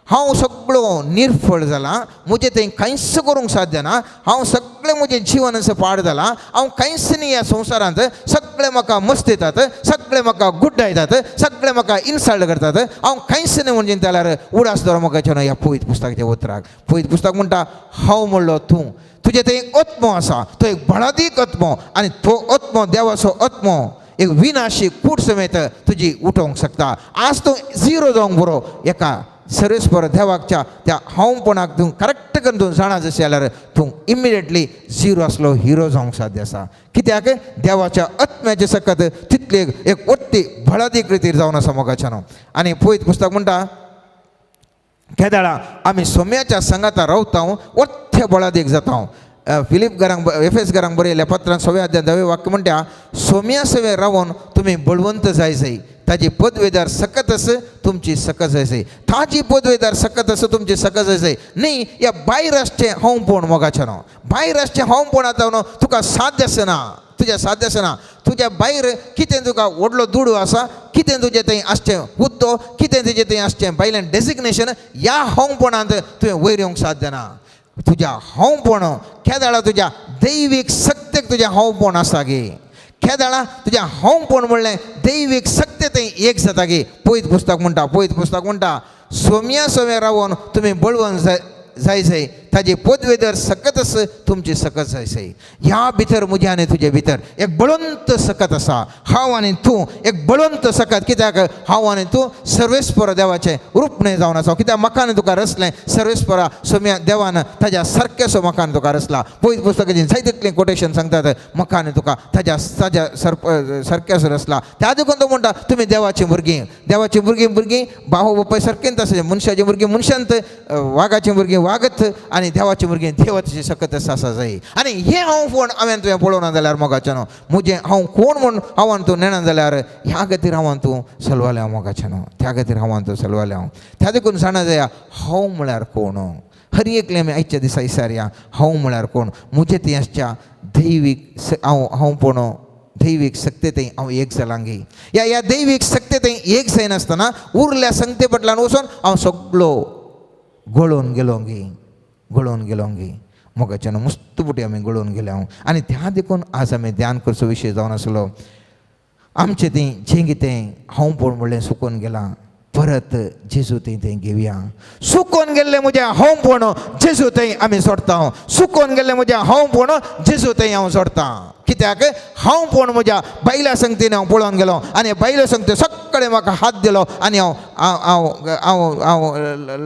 हांव सगळो निर्फळ जाला मुजे थंय कांयच करूंक साध्य ना हांव सगळें म्हजें जिवन असं पाड जाला हांव कांयच न्ही ह्या संवसारांत सगळे म्हाका मस्तितात सगळे म्हाका गुड्डायतात सगळे म्हाका इन्सल्ट करतात हांव कांयच न्ही म्हणजे जाल्यार उडास धर्मकाचे ह्या पळयत पुस्तकाच्या उतराक पळयत पुस्तक म्हणटा हांव म्हणलो तूं तुजे थंय आत्मो आसा तो एक बळादीक आत्मो आनी तो आत्मो देवाचो आत्मो एक विनाशी कूट समेत तुजी उठोवंक शकता. आज तूं झिरो जावंक बरो एका सर्वेस्पर देवाच्या त्या हांवपणाक तूं करेक्ट करून तूं जाणा जशें जाल्यार तूं इमिडिएटली झिरो आसलो हिरो जावंक साध्य आसा. कित्याक देवाच्या आत्म्याचे सकत तितले एक वट्टी भळादीक रितीर जावन आसा मोगाच्यान. आनी पळयत पुस्तक म्हणटा केदाळा आमी सोम्याच्या संगाता रावता वट्टे बळादीक जाता. फिलीप घरांक एफेस घरांक बरयल्या पत्रांत 6व्या अध्यायान 10वें वाक्य म्हणटा सोम्या सवे रावून तुमी बळवंत जाय ताजी पदवेदार सकत आस तुमची सकत जाय ताजी पदवेदार सकत आस तुमची सकत जाय न्ही ह्या भायर आसचें हांवपण मोगाचें न्हू भायर आसचें हांवपण आतां न्हू तुका साध्य आसना तुज्या साध्य आसना तुज्या भायर कितें तुका व्हडलो दुडू आसा कितें तुजें थंय आसचें हुद्दो कितें तुजें थंय आसचें भायल्यान डेजिग्नेशन ह्या हांवपणांत तुवें वयर येवंक साध्य ना. तुज्या हांवपण केदाळा तुज्या दैवीक सत्तेक तुजें हांवपण आसा गे केदाळा तुज्या हांवपण म्हणलें दैवीक सत्य थंय एक जाता गे. पळयत पुस्तक म्हणटा सोम्या सवे रावून तुमी बळवंत जाय ताजी पदवेदार सकत आस तुमची सकत जाय ह्या भितर म्हज्या आनी तुजे भितर एक बळवंत सकत आसा. हांव आनी तूं एक बळवंत सकत कित्याक हांव आनी तूं सर्वेस्पर देवाचें रूपणें जावन आसा कित्याक म्हाका तुका रचलें सर्वेस्परा सोम्या देवान ताज्या सारकेसो म्हाका तुका रचला. पळयत पुस्तकाचें जायतितलें कोटेशन सांगतात म्हाका आनी तुका ताज्या सारकेसो रचला. त्या देखून तो म्हणटा तुमी देवाचीं भुरगीं भाव बापाय सारकेंच आसा मनशाचीं भुरगीं मनशांत वागाचीं भुरगीं वागत आनी देवाची भुरगीं देवाची सकत आसा जाय. आनी हें हांवपण हांवें तुवें पळोवना जाल्यार मोगाचें न्हू म्हजें हांव कोण म्हूण हांवान तूं नेणा जाल्यार ह्या खातीर हांवान तूं चलवालें हांव मोगाचें न्हू त्या खातीर हांवान तूं चलवालें हांव त्या देखून जाणा जाया हांव म्हळ्यार कोण हर एकलें आमी आयच्या दिसा विचारया हांव म्हळ्यार कोण म्हजें तें आसच्या दैवीक हांवपण दैवीक सक्ते थंय हांव एक जालां गे ह्या दैवीक सक्ते थंय एक जायनासतना उरल्या संगते फाटल्यान वचून हांव सगळो गळोवन गेलो गे मोगाच्यान मस्त पुटी आमी गळोवन गेले हांव. आनी त्या देखून आज आमी ध्यान करचो विशय जावन आसलो आमचें तें जें कितें हांवपण म्हणलें सुकून गेलां परत जेजू थंय घेवया. सुकून गेल्लें म्हजें हांवपण जेजू थंय आमी सोडटा सुकून गेल्लें म्हजें हांवपण जेजू थंय हांव सोडटां. कित्याक हांवपण म्हज्या बायल्या संगतीन हांव पळोवन गेलो आनी बायलो संगती सगळे म्हाका हात दिलो आनी हांव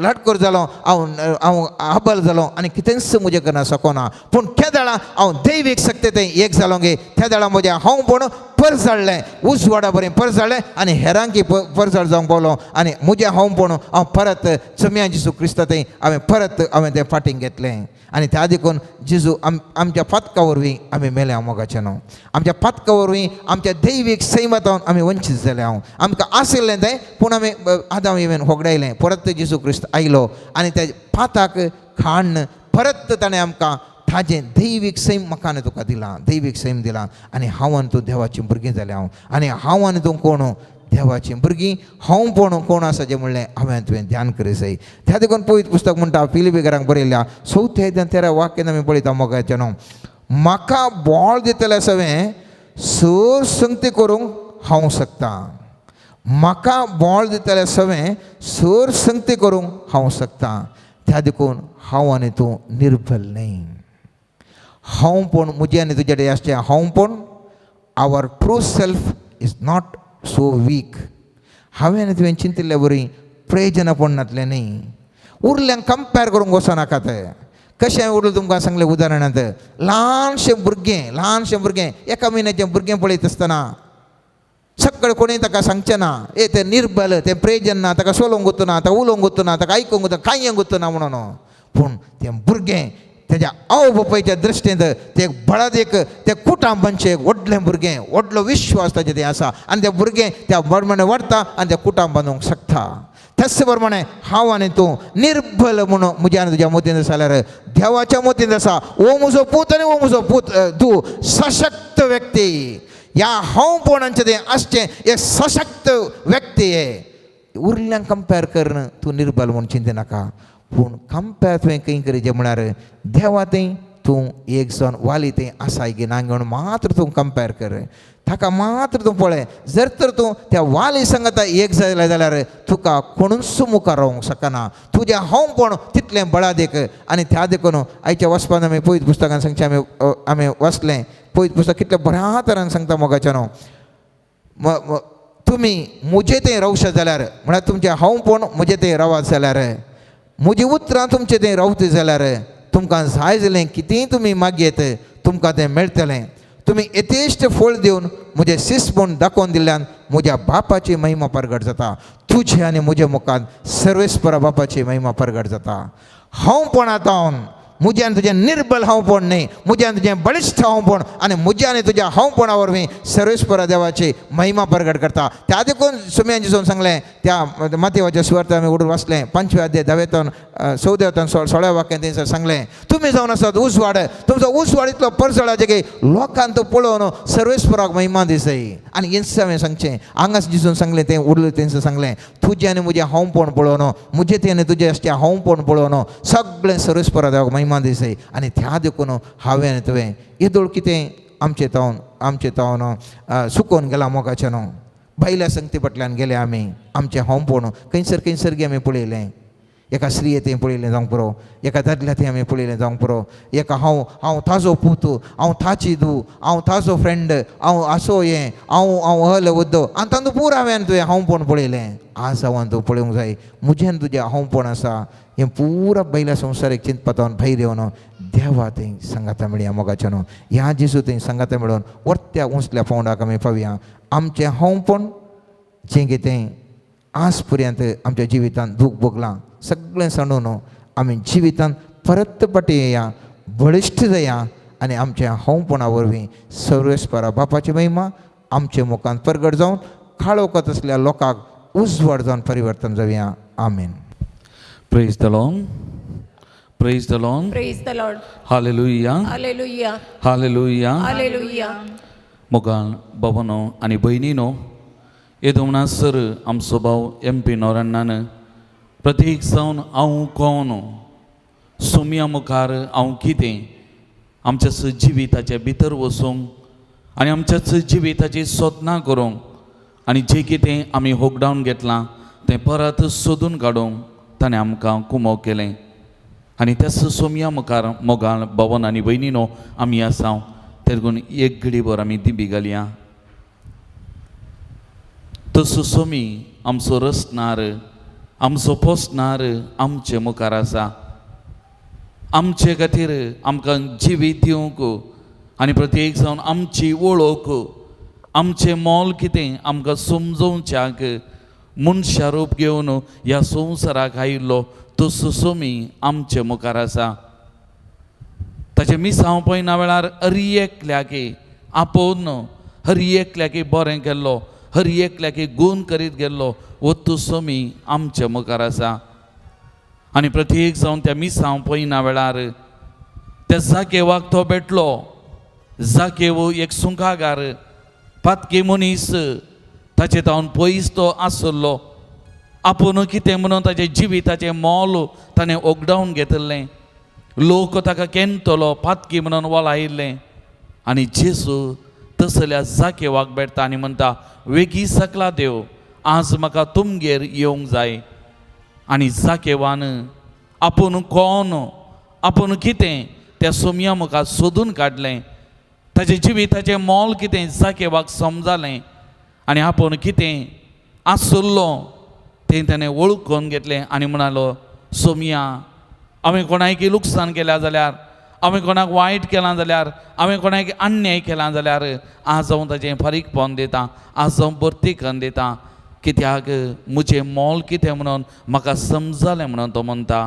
लटकोर जालो हांव आबल जालो आनी कितेंच म्हजें करना सकोना. पूण त्या दाळा हांव दैवीक सक्ते थंय एक जालो गे त्या दाळा म्हजें हांवपण परजळ्ळें उजवाडा बरें परजळ्ळें आनी हेरांकी परजळ जावंक पावलो आनी म्हजें हांवपण हांव परत सोम्या जेजू क्रिस्ता थंय हांवें तें फाटींग घेतलें. आनी त्या देखून जेजू आमच्या पातका वरवीं आमी मेले हांव मोगाचें न्हू आमच्या पातका वरवीं आमच्या दैवीक सैमतान आमी वंचीत जाले हांव आमकां आशिल्लें तें पूण आमी आदाम इवेन होगडायलें परत जेजू क्रिस्त आयलो आनी त्या पाताक खाण परत ताणें आमकां ताजें दैवीक सैम म्हाका आनी तुका दिलां दैवीक सैम दिलां आनी हांव आनी तूं देवाचीं भुरगीं जालें हांव आनी हांव आनी तूं कोण देवाचीं भुरगीं हांवपण कोण आसा जें म्हणलें हांवें तुवें ध्यान करूं जाय. त्या देखून पळयत पुस्तक म्हणटा फिलिपी घरांक बरयल्या 4व्या अध्यायान 13 वाक्यान आमी पळयता मोगाचें न्हू म्हाका बोळ दितले सवें सर संगती करूंक हांव शकता. म्हाका बोळ दितले सवें सर संगती करूंक हांव शकता. त्या देखून हांव आनी तूं निर्बल न्ही हांवपण म्हजें आनी तुजे कडेन आसचें हांवपण our true self is not so weak. हांवें आनी तुवें चिंतिल्लें बरी प्रयोजनपण नातलें न्ही उरल्यांक कंपेर करूंक वचनाकात. कशें उरलें तुमकां सांगलें उदाहरणांत ल्हानशें भुरगें एका म्हयन्याचें भुरगें पळयत आसतना सगळं कोणी ताका सांगचें ना ए ते निर्बल ते प्रेजन ना ताका सोलोंक गुतना ताका उलोवंक गुतना ताका आयकूंक गुतना कांय गुतना म्हणून पूण तें भुरगें तेज्या आवय बापायच्या दृश्टीन ते बळादेक ते कुटुंबांचें एक व्हडलें भुरगें व्हडलो विश्वास ताचें तें आसा आनी तें भुरगें त्या प्रमाणे व्हरता आनी तें कुटुंब बांदूंक शकता. तस प्रमाणे हांव आनी तूं निर्बल म्हणून म्हज्या आनी तुज्या मतीन आसा जाल्यार देवाच्या मतीन आसा हो म्हजो पूत आनी हो म्हजो पूत तूं सशक्त व्यक्ती ह्या हांवपणाचें तें आसचें हे सशक्त व्यक्ती हे उरल्यांक कंपेर करून तूं निर्बल म्हूण चिंतिनाका पूण कंपेर तुवें खंय करी जें म्हळ्यार देवा थंय तूं एक जण वाली तें आसाय की ना घेवन मात्र तूं कंपेर कर ताका मात्र तूं पळय जर तर तूं त्या वाली संगता एक जालें जाल्यार तुका कोणूच मुखार रावंक शकना तुजें हांवपण तितलें बळा देख आनी त्या देखून आयच्या वचपान आमी पयत पुस्तकान सांगचें आमी वाचलें पयत पुस्तक कितलें बऱ्या तरान सांगता मोगाचें न्हू तुमी म्हजे थंय रावशात जाल्यार म्हळ्यार तुमचें हांवपण म्हजे थंय रावात जाल्यार म्हजी उतरां तुमचे थंय रावता जाल्यार तुमकां जाय जालें कितेंय तुमी मागयेत तुमकां तें मेळटलें तुमी यथेश्ट फळ दिवन म्हजें शिस्त म्हूण दाखोवन दिल्ल्यान म्हज्या बापाची महिमा प्रगट जाता तुजे आनी म्हज्या मुखांत सर्वेस्परा बापाची महिमा प्रगट जाता. हांवपणांत हांव म्हजें आनी तुजें निर्बल हांवपण न्ही म्हजें आनी तुजें बळिश्ठ हांवपण आनी म्हज्या आनी तुज्या हांवपणा वरवीं सर्वेस्परा देवाची महिमा प्रगट करता. त्या देखून सुमयांचेसून सांगलें त्या मातयेवाच्या सुवार्थ आमी उडून वाचलें 5वें अध्याय 10वें 14वें 16व्या वाक्यांत थंयसर सांगलें तुमी जावन आसात उसवाड तुमचो उसवाड इतलो परसळाचे की लोकांक तो पळोवन सर्वेस्पराक महिमा दिसय आनी हेंच हांवें सांगचें हांगाच जिसून सांगलें तें उरलें तेंच सांगलें तुजें आनी म्हजें हांवपण पळोवन म्हजें तें आनी तुजें आसचें हांवपण पळोवन सगळें सर्वेस्परा देवाक महिमा दिसय आनी त्या देखून हांवें आनी तुवें येदोळ कितें आमचे तावन सुकोवन गेलां मोगाचें न्हू भायल्या संगती फाटल्यान गेले आमी आमचें हांवपण खंयसर गी आमी पळयलें एका स्त्रिये तें पळयलें जावंक पुरो एका दादल्या तें आमी पळयलें जावंक पुरो एका हांव ताजो पूत हांव ताची धूव हांव ताजो फ्रेंड हांव आसो हें हांव हल वद्दो आनी तातूंत पुरो हांवें तुवें हांवपण पळयलें आज हांव तूं पळोवंक जाय म्हजें तुजें हांवपण आसा हें पुरा बैला संवसारीक चिंतपातावन भायर येवन देवा थंय सांगाता मेळया मोगाचें न्हू ह्या जेजू थंय सांगाता मेळोवन वर्त्या उंचल्या पावंडाक आमी पावया आमचें हांवपण जें कितें आज पर्यंत आमच्या जिवितांत दूख भोगलां सगळें सांडून आमी जिवितांत परत पाटी येया बळिश्ठ जाया आनी आमच्या हांवपणा वरवीं सर्वेस्परा बापाची महिमा आमच्या मुखांत प्रगट जावन खाळोवत असल्या लोकांक उजवाड जावन परिवर्तन जावया आमेन. Praise the Lord. Praise the Lord. Praise the Lord. Hallelujah. Hallelujah. Hallelujah. Hallelujah. मोगान बाबानो आनी भयणीनो येदो म्हणसर आमचो भाव MP नोरान्नान प्रत्येक जावन हांव कोण सोम्या मुखार हांव कितें आमच्याच जिविताच्या भितर वचूंक आनी आमच्याच जिविताची सोदना करूंक आनी जें कितें आमी होकडावन घेतलां तें परत सोदून काडूंक ताणें आमकां कुमो केलें आनी त्याच सोम्या मुखार मोगान बाबन आनी भयणीनो आमी आसा तेगून एक घडीभर आमी दिबी घालया. तसो सोमी आमचो रचणार आमचो पोसणार आमचे मुखार आसा आमचे खातीर आमकां जिवीत दिवंक आनी प्रत्येक जावन आमची वळख आमचें मोल कितें आमकां समजोवच्याक मनशा रूप घेवन ह्या संवसाराक आयिल्लो तसो सोमी आमचे मुखार आसा. ताचे मिसांव पळयना वेळार हर एकल्याकी आपोवन हर एकल्याकी बरें केल्लो हर एकल्याकी गूण करीत गेल्लो वो तो सोमी आमच्या मुखार आसा. आनी प्रत्येक जावन त्या मिसांव पळयना वेळार त्या जाकेवाक तो भेटलो जाकेव एक सुंकागार पातकी मनीस ताचे तावन पयस तो आसलो आपूण कितें म्हणून ताचे जिविताचें मोल ताणें ओगडावन घेतलें लोक ताका केन्तलो पातकी म्हणून वळायिल्लें आनी जेजू तसल्या जाकेवाक भेटता आनी म्हणटा वेगी सकला देव आज म्हाका तुमगेर येवंक जाय. आनी जाकेवान आपूण कोण आपूण कितें त्या सोम्या मुखार सोदून काडलें ताचे जिविताचें मोल कितें जाकेवाक समजलें आनी आपूण कितें आसुल्लो तें ताणें वळखून घेतलें आनी म्हणालो सोम्या हांवें कोणायकी लुकसाण केल्या जाल्यार हांवें कोणाक वायट केलां जाल्यार, हांवें कोणाक अन्याय केला जाल्यार आज हांव ताजें फारीकपण दितां, आज हांव बर्तीकन दितां, कित्याक म्हजें मोल कितें म्हणून म्हाका समजलें म्हणून तो म्हणटा.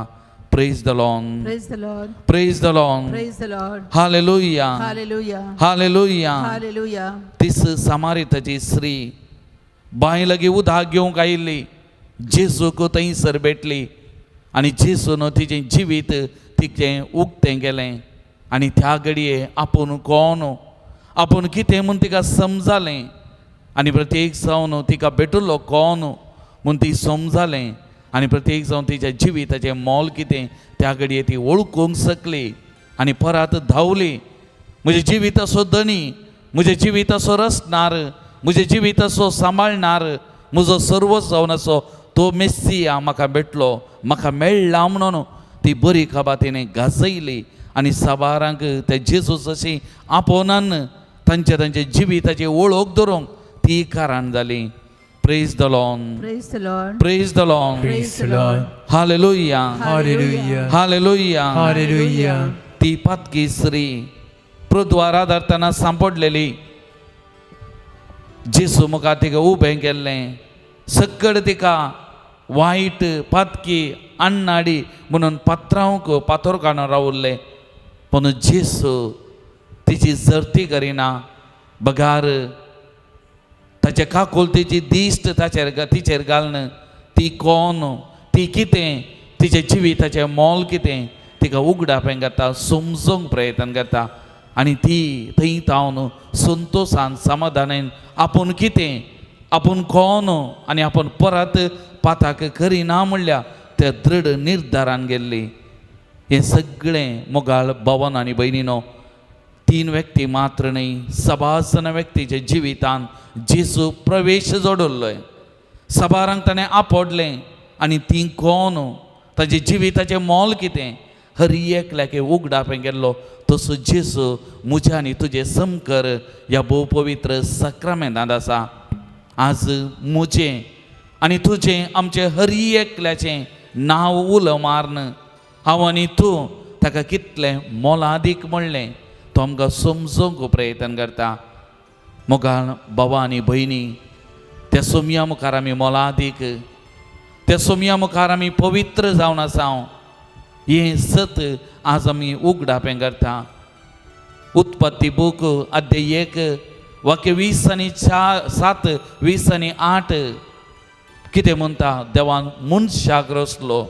Praise the Lord, Praise the Lord. Praise the Lord, Praise the Lord. Hallelujah, Hallelujah. Hallelujah. Hallelujah. तीस सामारिताची स्त्री बांय लागीं उदक घेवंक आयिल्ली, जेजूक थंयसर भेटली आनी जेजून तिचें जिवीत तिचें उक्तें गेलें. आनी त्या घडये आपूण कोण, आपूण कितें म्हूण तिका समजलें आनी प्रत्येक जावन तिका भेटलो कोण म्हूण ती समजलें आनी प्रत्येक जावन तिच्या जिविताचें मोल कितें त्या घडये ती वळखूंक शकली आनी परत धांवली. म्हजें जिवीत असो धनी, म्हजें जिवीत असो रचणार, म्हजें जिवीत असो सांबाळणार, म्हजो सर्वच जावन असो तो मेस्सिया म्हाका भेटलो, म्हाका मेळ्ळा म्हणून ती बरी खबर तिणें गाजयली आनी साबारांक ते जेजूस अशी आपोवनान तांचे जिविताची वळख धरूंक ती कारण जाली. Praise the Lord, Praise the Lord. Praise the Lord, Praise the Lord. Hallelujah, Hallelujah. Hallelujah. Hallelujah. ती पातकी स्त्री प्रद्वारा धरतना सांपडलेली, जेजू मुखार तिका उबें केल्लें, सकड तिका वायट पातकी अन्नाडी म्हणून पात्रांक पातोर काडून रावल्ले, पूण जेजू तिची जर्ती करिना. बगार ताचे काकुलतेची दिश्ट तिचेर घालन ती कोण, ती कितें, तिचे जिविताचें मोल कितें तिका उगडापें करता, समजूंक प्रयत्न करता. आनी ती थंय तावन संतोशान समाधानान आपूण कितें, आपूण कोण आनी आपूण परत पाताक करिना म्हणल्या त्या दृढ निर्धारान गेल्ली. हें सगळें मोगाळ भवन आनी भयणीनो, 3 व्यक्ती मात्र न्ही, सभासन व्यक्तीच्या जिवितान जेजू प्रवेश जोडल्लोय. सबारांक ताणें आपडलें आनी ती कोण, ताजे जिविताचें मोल कितें हर एकल्याक उगडापें गेल्लो. तसो जेजू म्हज्या आनी तुजें समकर ह्या भोव पवित्र सक्रामेंतांत आसा. आज म्हजें आनी तुजें, आमचें हर एकल्याचें नांव उलो मारन हांव आनी तूं ताका कितलें मोलादीक म्हणलें तो आमकां समजूंक प्रयत्न करता. मोगाळ भावा आनी भयणी, त्या सोमया मुखार आमी मोलादीक, त्या सोमया मुखार आमी पवित्र जावन आसाव. हें सत आज आमी उगडापें करता. उत्पत्ती बूक अध्याय 1 वाक्य 20 आनी 7, 20 आनी 8 कितें म्हणटा. देवान मनशाक रचलो,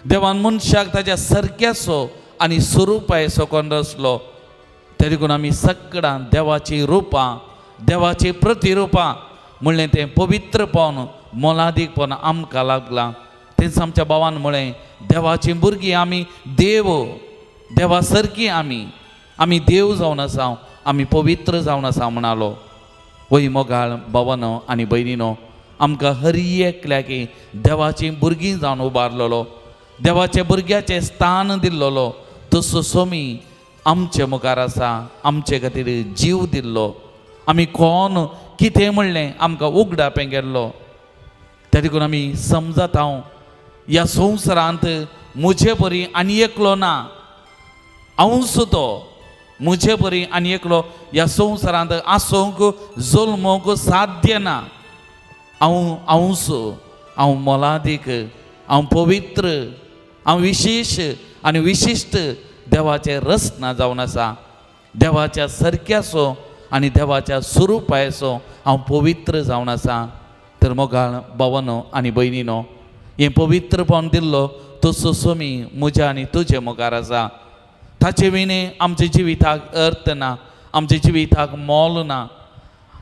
देवान मनशाक ताच्या सारक्याचो आनी स्वरुपायेचो कोण रचलो. तरी करून आमी सगळ्यां देवाची रुपां, देवाची प्रतिरुपां म्हणलें तें पवित्रपण, मोलादीकपण आमकां लागलां. तेंच आमच्या भावान म्हळें, देवाची भुरगीं आमी, देवा सारकीं आमी देव जावन आसाव, आमी पवित्र जावन आसा म्हणालो. वय मोगाळ भावानो आनी भयणीनो, आमकां हर एकल्याक देवाची भुरगीं जावन उबारलेलो, देवाच्या भुरग्याचें स्थान दिल्लो. तसो सोमी आमचे मुखार आसा, आमचे खातीर जीव दिल्लो. आमी कोण कितें म्हणलें आमकां उगडापें गेल्लो. त्या देखून आमी समजत हांव ह्या संवसारांत म्हजे परी आनी एकलो ना. हांवूच तो, म्हजे परी आनी एकलो ह्या संवसारांत आसूंक जल्मोवंक साध्य ना. हांव मोलादीक, हांव पवित्र, हांव विशेश आनी विशिश्ट देवाचे रचना जावन आसा. देवाच्या सारक्याचो आनी देवाच्या स्वरुपायेचो हांव पवित्र जावन आसा. तर मोगाळ भावानो आनी भयणीनो, हें पवित्रपण दिल्लो तसो सोमी म्हज्या आनी तुजे मुखार आसा. ताचे विणे आमच्या जिविताक अर्थ ना, आमच्या जिविताक मोल ना.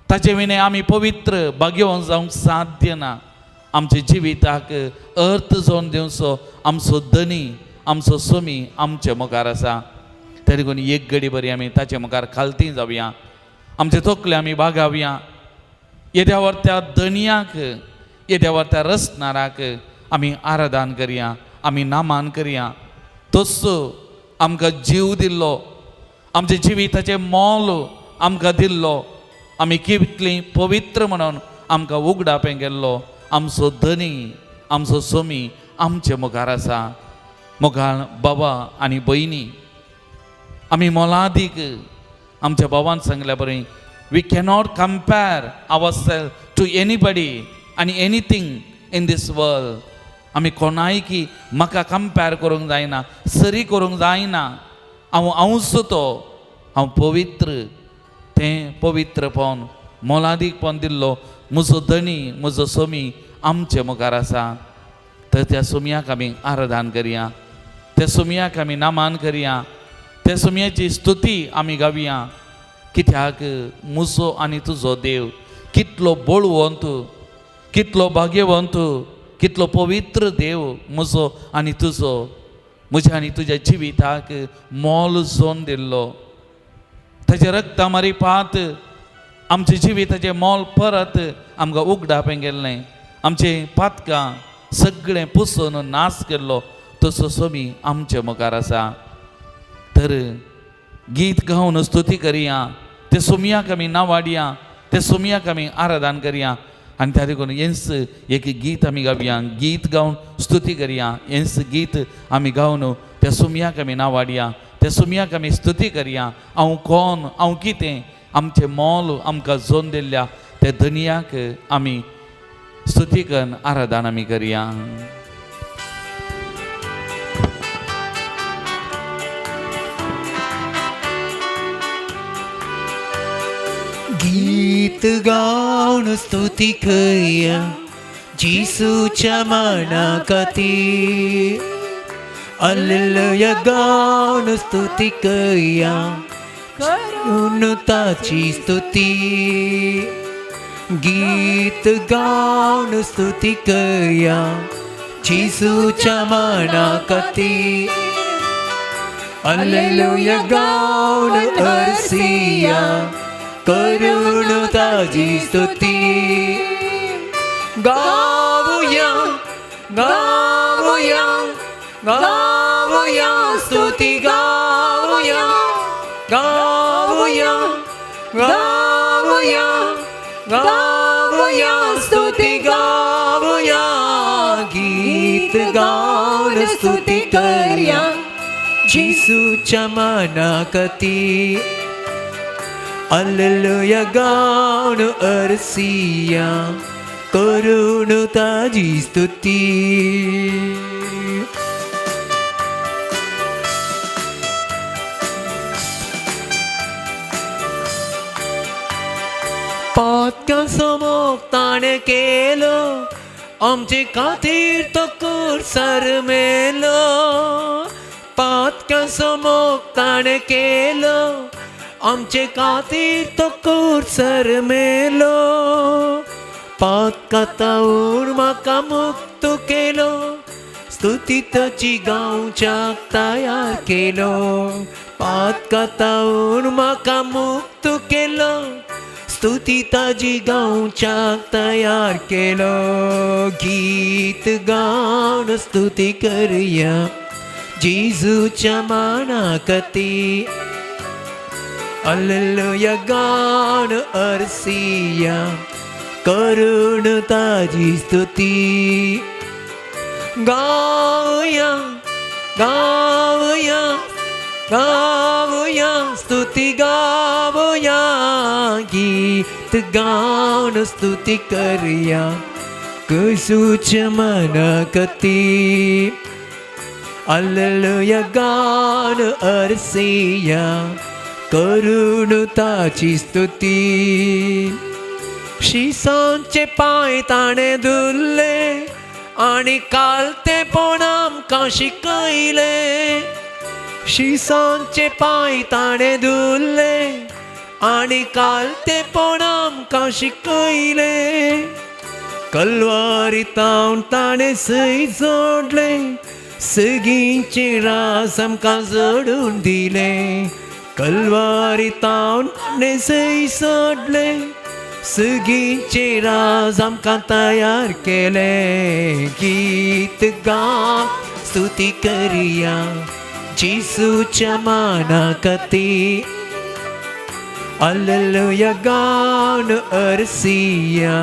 ताचे विणे आमी पवित्र भाग्यवान जावंक साध्य ना. आमच्या जिविताक अर्थ जावन दिवचो आमचो धनी, आमचो सोमी आमच्या मुखार आसा. तरी करून एक घडी बरी आमी ताचे मुखार खालती जावया, आमचे तकले आमी बागावया. येद्या व्हरत्या धनयाक, येद्या व्हरत्या रचणाराक आमी आराधन करया, आमी नामान करया. तसो आमकां जीव दिल्लो, आमच्या जिविताचें मोल आमकां दिल्लो, आमी कितलीं पवित्र म्हणून आमकां उगडापें गेल्लो आमचो धनी, आमचो सोमी आमचे मुखार आसा. मोगाळ बाबा आनी भयणी, आमी मोलादीक आमच्या भावान सांगल्या बरें, we cannot compare ourself to anybody आनी एनीथींग इन दीस वर्ल्ड. आमी कोणाय की म्हाका कंपेर करूंक जायना, सरी करूंक जायना. हांवूच तो, हांव पवित्र, तें पवित्रपण मोलादीकपण दिल्लो म्हजो धणी, म्हजो सोमी आमचे मुखार आसा. तर त्या सोमयाक आमी आराधन करया, त्या सोमयाक आमी नामान करया, त्या सोमयाची स्तुती आमी गावया. कित्याक म्हजो आनी तुजो देव कितलो बळवंत, कितलो भाग्यवंत, कितलो पवित्र देव म्हजो आनी तुजो, म्हज्या आनी तुज्या जिविताक मोल जोन दिल्लो. ताचे रक्ता मारी पात आमचे जिविताचें मोल परत आमकां उगडापें गेल्लें. आमचे पातकां सगळें पुसून नाश केल्लो तसो सोमी आमच्या मुखार आसा. तर गीत गावन स्तुती करया, ते सोमयाक आमी नावाडया, ते सोमयाक आमी आराधन करया. आनी त्या देखून हेंच एक गीत आमी गावया, गीत गावन स्तुती करया. हेंच गीत आमी गावन त्या सोमयाक आमी नावाडया, त्या सोमयाक आमी स्तुती करया. हांव कोण, हांव कितें, आमचें मोल आमकां जोन दिल्ल्या त्या धनयाक आमी स्तुती करून आराधन आमी करया. गीत गाऊन स्तुती करया जिसूच्या मना खातीर. हालेलुया गाऊन स्तुती करया करून ताची स्तुती. गीत गाऊन स्तुती करया जिसूच्या मना खातीर. हालेलुया गाऊन हरसिया करून ताची स्तुती. गावया गावया गावया स्तुती गावया गावया गावया गावया स्तुती गावया. गीत गाऊन स्तुती करया जिसूच्या मना खातीर. हालेलुया गाऊन हरसिया करून ताची स्तुती. पातकां समोर ताणें केलो, आमचे खातीर तो कुर्सार मेलो. पातकां समोर ताणें केलो, आमचे खातीर तो कुर्सार मेलो. पातकांतावून म्हाका मुक्त केलो, स्तुती ताची गावच्याक तयार केलो. पातकांतावून म्हाका मुक्त केलो, स्तुती ताची गावच्याक तयार केलो. गीत गावन स्तुती करया जेजूच्या मना खातीर. हालेलुया गाऊन हरसिया करून ताची स्तुती. गावया गावया गावया स्तुती गावया. गीत गाऊन स्तुती करया येशूच्या मना खातीर. हालेलुया गाऊन हरसिया करून ताची स्तुती. शिसांचे पांय ताणें धुल्ले आनी कालतेपण आमकां शिकयले. शिसांचे पांय ताणें धुल्ले आनी कालतेपण आमकां शिकयले. कल्वारीतावन ताणें सय जोडले, सगळींचे रास आमकां जोडून दिले. कल्वारीतावन ताणें सय सोडले, सगळींचे राज आमकां तयार केले. गीत गावन स्तुती करया जेजूच्या मना खातीर. हालेलुया गाऊन हरसिया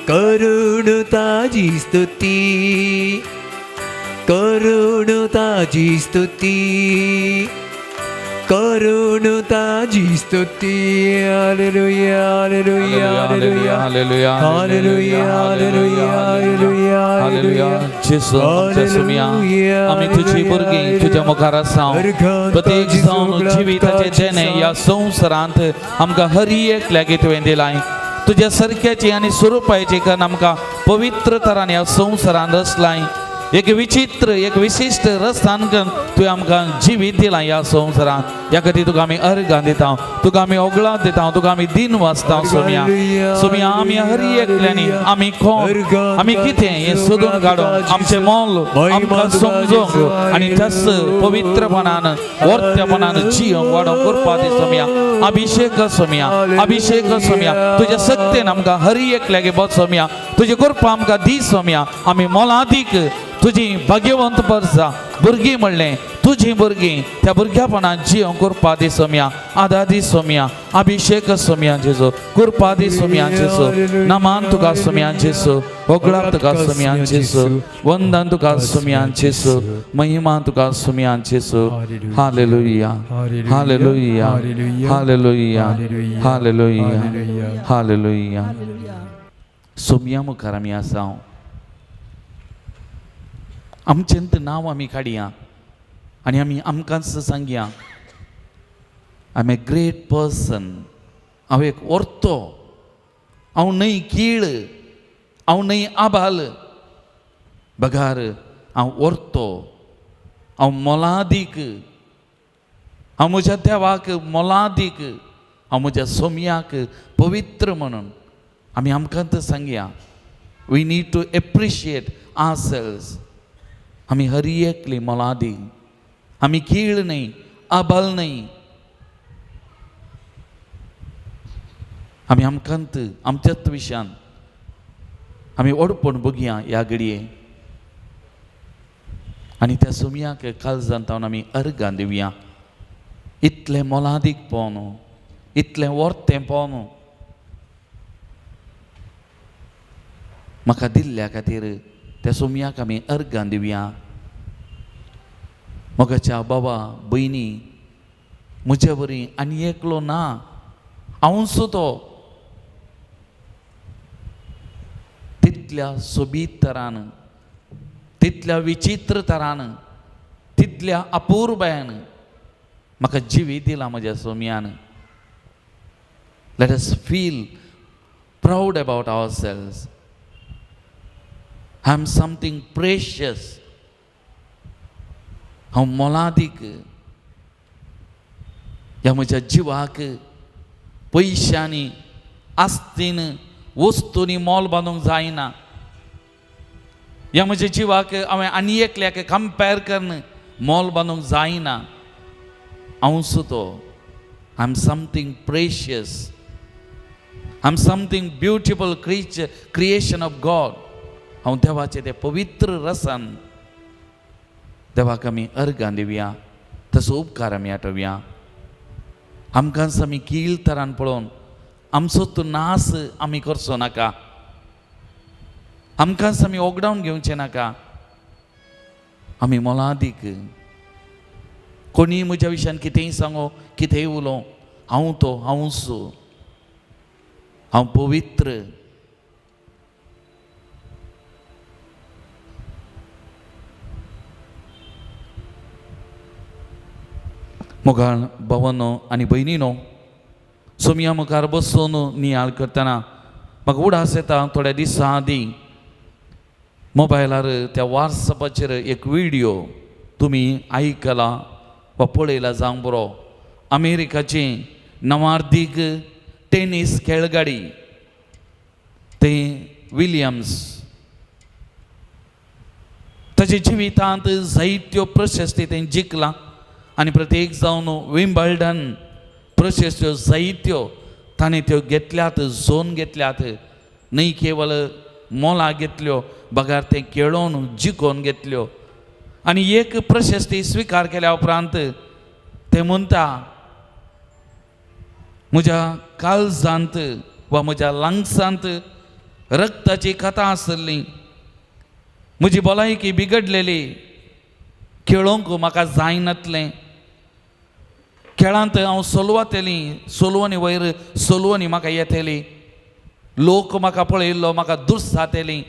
करून ताची स्तुती. करून ताची स्तुती. करून ताजी स्तुती hallelujah hallelujah hallelujah hallelujah hallelujah hallelujah hallelujah hallelujah जेसू आमच्या सुमिया आम्ही तुझी भुरगीं तुझ्या मुखार आसा प्रत्येक जावन जिविताचे जेणे ह्या संवसारांत आमकां हर एक लेगीत तुवें दिलाय तुझ्या सारक्याची आनी स्वरुपाची कारण आमकां पवित्र तरान ह्या संवसारांत रचलाय एक विचित्र एक विशिश्ट रस्तान तुवें आमकां जिवीत दिलां ह्या संवसारांत ह्या खातीर तुका आमी अर्गां दिता तुका आमी ओगळां दिता तुका आमी दिन वाचता सोम्या सोम्या आमी हर एकल्यानी आमी कोण आमी कितें हें सोदून काडून आमचें मोल आमकां समजूंक आनी तस पवित्रपणान वर्त्यपणान जियोंक वाडोवंक करपा दी सोम्या अभिषेक सोम्या तुज्या सक्तेन आमकां हर एक लागी बस सोम्या तुजी कृपा आमकां दी सोम्या आमी मोलादीक तुजी भाग्यवंत परसा भुरगीं म्हणलें तुझी भुरगीं त्या भुरग्यापणान जियोंक कृपा दी सोम्या आदार दी सोम्या अभिषेक सोम्या जेजू कृपा दी सोम्या जेजू नमान तुका सोम्या जेजू ओगळाक तुका सोम्या जेजू वंदन तुका सोम्या जेजू महिमा तुका सोम्या जेजू hallelujah hallelujah hallelujah hallelujah hallelujah सोम्या मुखार आमी आसा आमचेंत नांव आमी काडया आनी आमी आमकांच सांगया I am a great person हांव एक ओर्तो हांव न्हय कीळ हांव न्हय आबाल बगार हांव ओर्तो हांव मोलादीक हांव म्हज्या देवाक मोलादीक हांव म्हज्या सोम्याक पवित्र म्हणून आमी आमकांत सांगया we need to appreciate ourselves आमी हर एकली मोलादी आमी कीळ न्हय आबाल न्हय आमी आमकांत आमच्याच विशयान आमी ओडपण बगया ह्या घडये आनी त्या सोम्याक काळजांत जावन आमी अर्गां दिवया इतलें मोलादीक पोवन इतलें वर्तें पोवन म्हाका दिल्ल्या खातीर त्या सोम्याक आमी अर्गां दिवया मोगाच्या बाबा भयणी म्हजे बरी आनी एकलो ना हांवूच तो तितल्या सोबीत तरान तितल्या विचित्र तरान तितल्या अपूर्वयान म्हाका जिवीत दिला म्हज्या सोम्यान let us feel proud about ourselves I am something precious. हांव मोलादीक ह्या म्हज्या जिवाक पयशांनी आस्तीन वस्तूंनी मोल बांदूंक जायना ह्या म्हज्या जिवाक हांवें आनी एकल्याक कंपेर करन मोल बांदूंक जायना हांवूच तो I am something precious I am something beautiful creation of God हांव देवाचे ते पवित्र रसान देवाक आमी अर्गां दिवया तसो उपकार आमी आठवया आमकांच आमी कीळ तरान पळोवन आमचो तो नास आमी करचो नाका आमकांच आमी ओगडावन घेवचें नाका आमी मोलादीक कोणी म्हज्या विशयान कितेंय सांगो कितेंय उलोवं हांव तो हांवूच हांव पवित्र मोगाळ भावांनो आनी भयणीनो सोम्या मुखार बसून नियाळ करतना म्हाका उडास येता थोड्या दिसां आदीं मोबायलार त्या वॉट्सॅपाचेर एक व्हिडियो तुमी आयकला वा पळयला जावंक बरो अमेरिकाची नवार्दीक टेनीस खेळगडी ते विलियम्स ताच्या जिवितांत जायत्यो प्रशस्ती तें जिखला आनी प्रत्येक जावन विम्बल्डन प्रशस्त्यो जायत्यो ताणें त्यो घेतल्यात झोन घेतल्यात न्हय केवळ मोला घेतल्यो बगार तें खेळोन जिखोवन घेतल्यो आनी एक प्रशस्ती स्विकार केल्या उपरांत ते म्हणटा म्हज्या काळजांत वा म्हज्या लंग्सांत रक्ताची कथा आसली म्हजी भलायकी बिगडलेली खेळोंक म्हाका जायनातलें खेळांत हांव सोलवातेली सोलवनी वयर सोलवनी म्हाका येतेली, लोक म्हाका पळयल्लो म्हाका दुर्सातेली,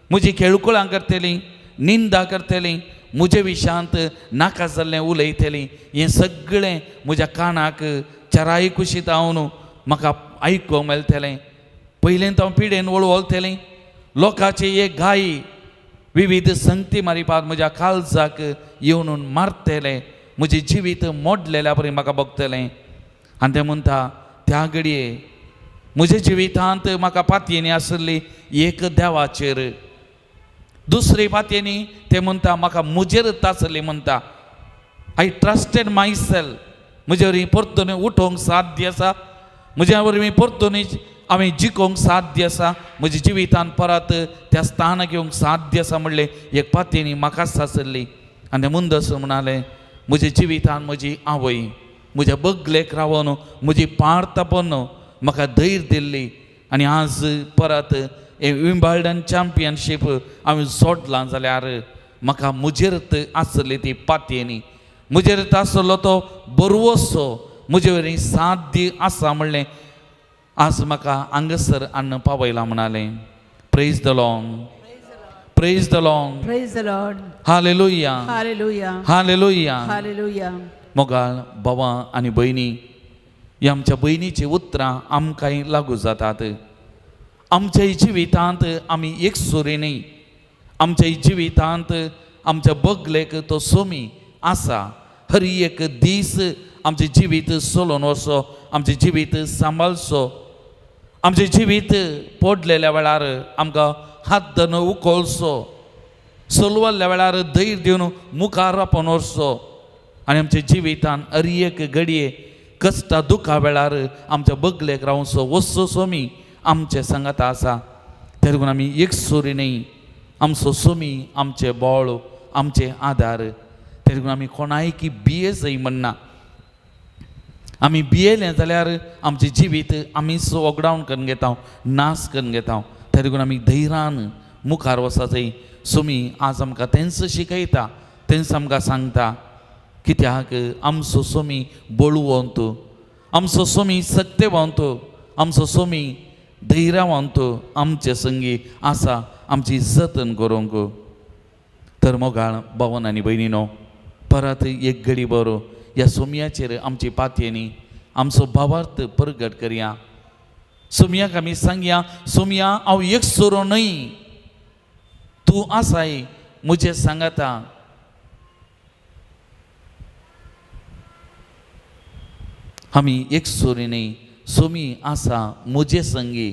म्हजी खेळकुळां करतेली, निंदा करतेली, म्हजे विशयांत नाका जाल्लें उलयतली. हें सगळें म्हज्या कानाक चराई कुशीत हांव न्हू म्हाका आयकूंक मेळटलें. पयलेंत हांव पिडेन वळवळतेलें, लोकांची एक घाई विविध संगती मारिपाक म्हज्या काळजाक येवन मारतले, म्हजें जिवीत मोडलेल्या परी म्हाका बगतलें. आनी तें म्हणटा त्या घडये म्हज्या जिवितांत म्हाका पातयेनी आसली एक देवाचेर, दुसरे पातयेनी ते म्हणटा म्हाका म्हजेर आसली म्हणटा. आय ट्रस्टेड माय सेल्फ, म्हजे वरवीं परतून उठोवंक साध्य आसा, म्हज्या वरवीं परतून हांवें जिखोवंक साध्य आसा, म्हज्या जिवितांत परत त्या स्थानाक येवंक साध्य आसा म्हणलें एक पातयेनी म्हाकाच आसली. आनी ते मुंदस म्हणालें म्हज्या जिवितांत म्हजी आवय म्हज्या बगलेक रावून म्हजी पार तापोवन म्हाका धैर्य दिल्ली. आनी आज परत हे विंबल्डन चॅम्पियनशीप हांवें सोडलां जाल्यार म्हाका म्हजेरच आसली ती पातयेनी, म्हजेरच आसलो तो बरवसो, म्हजे वरवीं साध्य आसा म्हणलें आज म्हाका हांगसर हाडून पावयलां म्हणालें. Praise the Lord, praise the Lord, Praise the Lord. Hallelujah, Hallelujah. Hallelujah. Hallelujah. मोगाळ भावां आनी भयणी, ही आमच्या भयणीची उतरां आमकांय लागू जातात. आमच्या जिवितांत आमी एक सुरीनी, आमच्या जिवितांत आमच्या बगलेक तो सोमी आसा. हर एक दीस आमचें जिवीत सोलोवन वचो, आमचें जिवीत सांबाळचो, आमचें जिवीत पडलेल्या वेळार आमकां हात धरून उखलचो, सोलवल्ल्या वेळार धैर्य दिवन मुखार रापोवन वचो. आनी आमच्या जिवितांत हर एक घडये कश्टा दुखा वेळार आमच्या बगलेक रावचो वचो सोमी आमचे सांगात आसा. त्या लागून आमी एक सुरीनी, आमचो सोमी आमचे बोळ, आमचे आदार. त्या लागून आमी कोणायकी भियेज म्हणना. आमी भियेलें जाल्यार आमचें जिवीत आमीच वगडावन करून घेता, नाश करून घेता. त्या लागून आमी धैर्यान मुखार वचत जाय. सोमी आज आमकां तेंच शिकयता, तेंच आमकां सांगता. कित्याक आमचो सोमी बळुवंत, आमचो सोमी सत्यवंत, आमचो सोमी धैर्यवंत आमचे संगी आसा आमची जतन करूंक. तर मोगाळ भावन आनी भयणीनो, परत एक घडी बरो ह्या सोमयाचेर आमची पातयेनी आमचो भावार्थ प्रगट करया. सोमयाक आमी सांगया, सोमया हांव एक सोरो न्हय, तूं आसाय म्हजे सांगाता. आमी एक सोरी न्ही, सोमी आसा म्हजे संगी.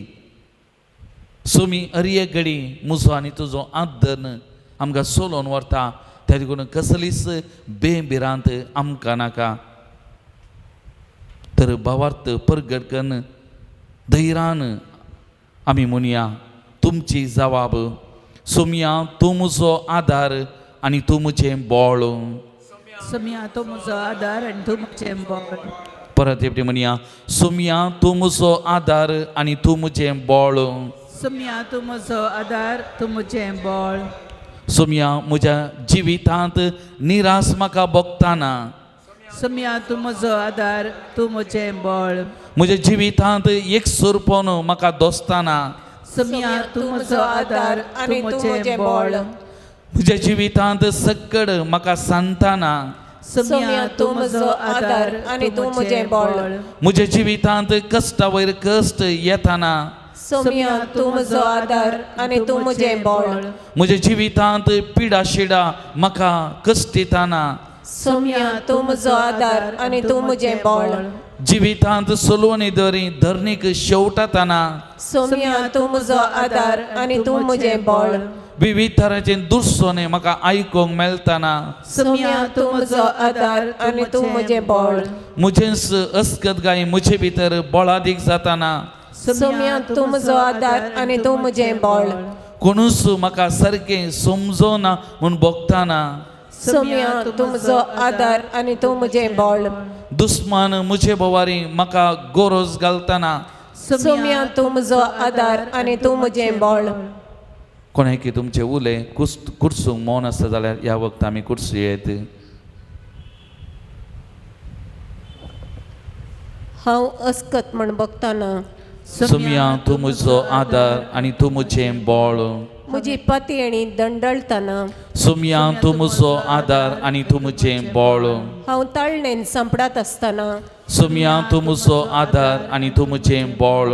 सोमी हर एक घडी म्हजो आनी तुजो आदर आमकां सोलोवन व्हरता. त्या देखून कसलीच बेभिरांत आमकां नाका. तर भावार्थ प्रगट करून धैर्यान आमी म्हणया तुमची जबाब. सोमया तूं म्हजो आदार आनी तूं म्हजें बोळ. सोमया तूं म्हजो आदार आनी तूं म्हजें बोळ. परत एकटी म्हणया, सोमया तूं म्हजो आदार आनी तूं म्हजें बोळ. सोमया तूं म्हजो आदार, तूं म्हजें बोळ. सोमया म्हज्या जिवितांत निराश म्हाका भोगताना, सोमया तूं म्हजो आदार, तूं म्हजें बोळ. म्हज्या जिवितांत एक सुरपण म्हाका दोसताना, सोमया तूं म्हजो आदार आनी तूं म्हजें बोळ. म्हज्या जिवितांत सक्कड म्हाका सांगताना, सोमया तूं म्हजो आदार आनी तूं म्हजें बोळ. म्हज्या जिवितांत कश्टा वयर कश्ट येताना, सोमया तूं म्हजो आदार आनी तूं म्हजें बोळ. म्हज्या जिवितांत पिडा शिडा म्हाका कश्ट येताना, सोमया तूं म्हजो आदार आनी तूं म्हजें बोळ. जिवितांत सोलवणी दरी धरणीक शेवटाताना, सोमया तूं म्हजो आदार आनी तूं म्हजें बोळ. विविध तरांचे दुर्सोने म्हाका आयकूंक मेळताना, सोमया तूं म्हजो आदार आनी तूं म्हजें बोळ. म्हजेंच अस्कत गाय म्हजे भितर बोळादीक जाताना, सोमया तूं म्हजो आदार आनी तूं म्हजें बोळ. कोणूच म्हाका सारकें समजोना म्हूण भोगताना, सोमया तूं म्हजो आदार आनी तूं म्हजें बोळ. दुस्मान म्हजे बोवारी म्हाका गोरोज घालताना, सोमया तूं म्हजो आदार आनी तूं म्हजें बोळ. कोणाकी तुमचे उले कुर्सूंक मौन आसता जाल्यार ह्या वक्त आमी कुर्सयेत. हांव अस्कत म्हण बघताना सुमया तूं म्हजो आदार आनी तूं म्हजें बोळ म्हजी पातयणी दंडळतना सुमया तूं म्हजो आदार आनी तूं म्हजें बोळ हांव ताळणेन सांपडात आसतना सुमया तूं म्हजो आदार आनी तूं म्हजें बोळ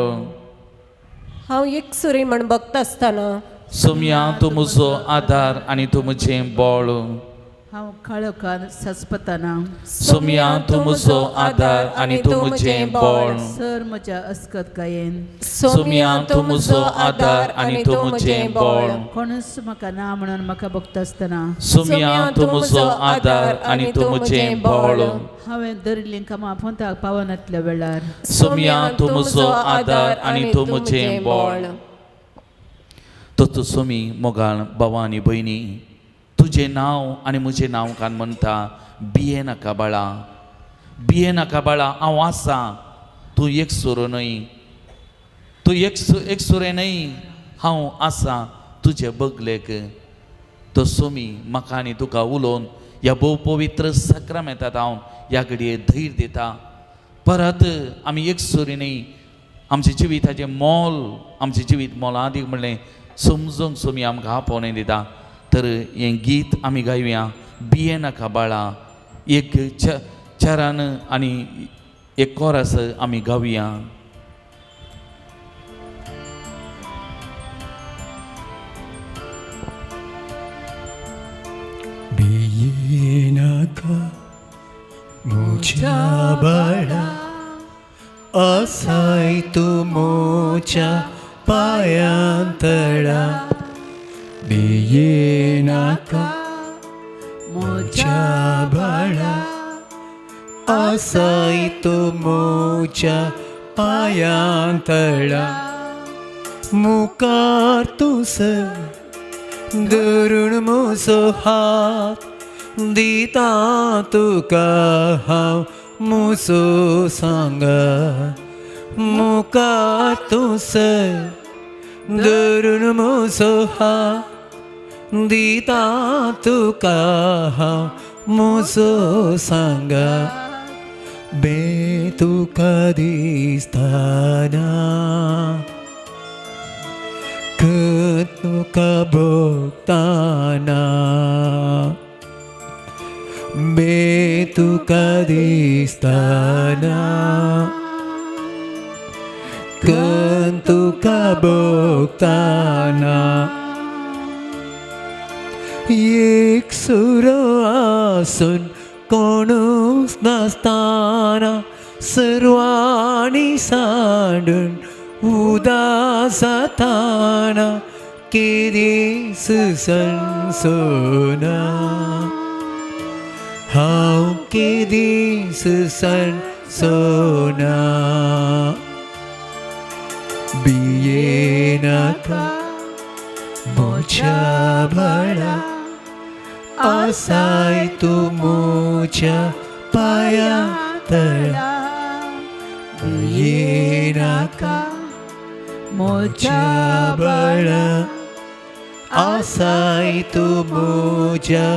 हांव एकसुरी म्हण बघता आसतना सुमया तूं म्हजो आदार आनी तूं म्हजें बोळ हांव काळोखान सस्पतना सुमया तूं म्हजो आदार आनी तूं म्हजें बोळ सर म्हज्या अस्कत गायेन सुमया तूं म्हजो आदार आनी तूं म्हजें बोळ कोणूच म्हाका ना म्हणून म्हाका बघता आसतना सुमया तूं म्हजो आदार आनी तूं म्हजें बोळ हांवें दरिल्लीं कामां पोंताक पावनातल्या वेळार सुमया तूं म्हजो आदार आनी तूं म्हजें बोळ तो सुमी मोगाळ भावां आनी भयणी तुजें नांव आनी म्हजें नांव कान म्हणटा भिये नाका बाळा, भिये नाका बाळा, हांव आसा. तूं एक सुरो न्हय, तूं एक सुरे न्हय, हांव आसा तुजे बगलेक. तो सुमी म्हाका आनी तुका उलोवन ह्या भोव पवित्र सक्रामेंतांत हांव ह्या घडये धैर्य दिता. परत आमी एक सुरी न्हय, आमच्या जिविताचें मोल, आमचें जिवीत मोलादीक म्हणलें समजूंक सुमी आमकां आपोवणें दिता. तर हें गीत आमी गायुया, भिये नाका बाळा. एक चरण आनी एक कोरस आमी गावया. भिये नाका म्हज्या बाळा, आसाय तूं म्हज्या पायांतळा. भिये नाका म्हज्या बाळा, आसाय तूं म्हज्या पायांतळा. मुखार तूं सर धरून म्हजो हात, दिता तुका हांव म्हजो सांगात. मुखार तूं सर धरून म्हजो हात, दिता तुका हांव म्हजो सांगात. तुका दिसतना तुका भोगताना, तुका दिसतना तुका भोगताना. एक सुरो आसून कोणूच नासतना, सर्वांनी सांडून उदास जाताना, केदीस सणसोना हांव केदीस सणसोना. भिये नाका म्हज्या बाळा, आसाय तूं म्हज्या पायांतळा. भिये नाका म्हज्या बाळा, आसाय तूं म्हज्या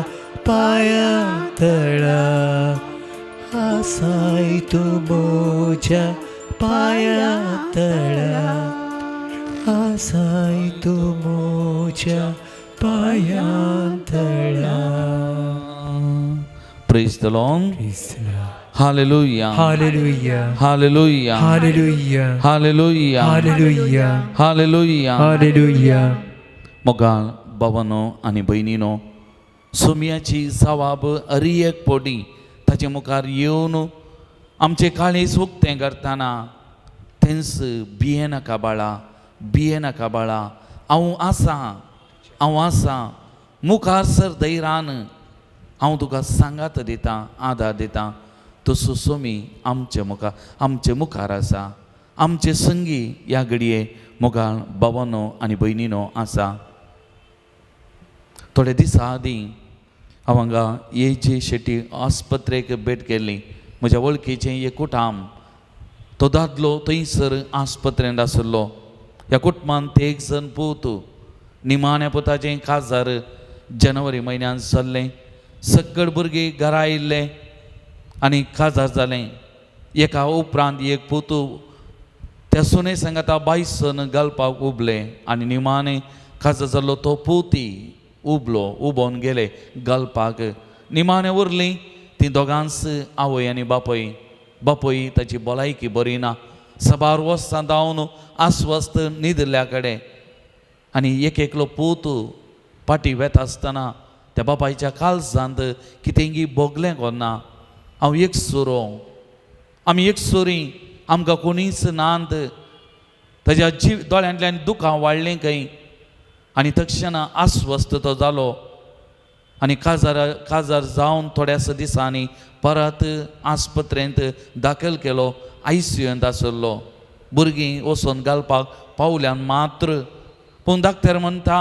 पायांतळा. आसाय तूं म्हज्या पायांतळा. आसाय तूं म्हज्या पायांतळा. Praise the Lord. Hallelujah. Hallelujah. Hallelujah. Hallelujah. Hallelujah. Hallelujah. Hallelujah. Hallelujah. मोगाळ भावांनो आनी भयणीनो, सुमयाची जबाब अरियेक पोटी ताचे मुखार येवन आमचे काळीज उक्तें करतना तेंच भिये नाका बाळा, भिये नाका बाळा, हांव आसा, हांव आसा. मुखार सर धैर्यान हांव तुका सांगात दिता, आदार दिता. तसो सुमी आमचे मुखार आसा, आमचे संगी ह्या घडये मोगाळ भावांनो आनी भयणीनो आसा. थोडे दिसा आदीं हांव हांगा येचे शेट्टी आस्पत्रेक भेट केल्ली. म्हज्या वळखीचें एक कुटुंब, तो दादलो थंयसर आस्पत्रेंत आसलो. ह्या कुटुंबांत एक जण पूत, निमाण्या पुताचें काजार जानेवारी म्हयन्यांत जाल्लें. सगळे भुरगीं घरा आयिल्ले आनी काजार जालें. एका उपरांत एक पुतू त्या सुने सांगता बायसन घालपाक उबले आनी निमाणे खाजो जाल्लो तो पुती उबोवन गेले घालपाक. निमाणे उरली ती दोगांच आवय आनी बापय ताची भलायकी बरी ना. सबार वस्तां धांवन आस्वस्थ न्हिदल्या कडेन आनी एकलो पूत पाटी वेता आसतना त्या बापायच्या काळजांत कितेंगी भोगलें कोन्ना. हांव एक सोरो आमी एक सोरी आमकां कोणीच नांत. ताज्या दोळ्यांतल्यान दुखां वाडलें खंय आनी तक्षण आस्वस्थ तो जालो आनी काजार जावन थोड्याच दिसांनी परत आस्पत्रेंत दाखल केलो. ICUंत आसलो. भुरगीं वचोन घालपाक पावल्यान मात्र पूण धाकटेर म्हणटा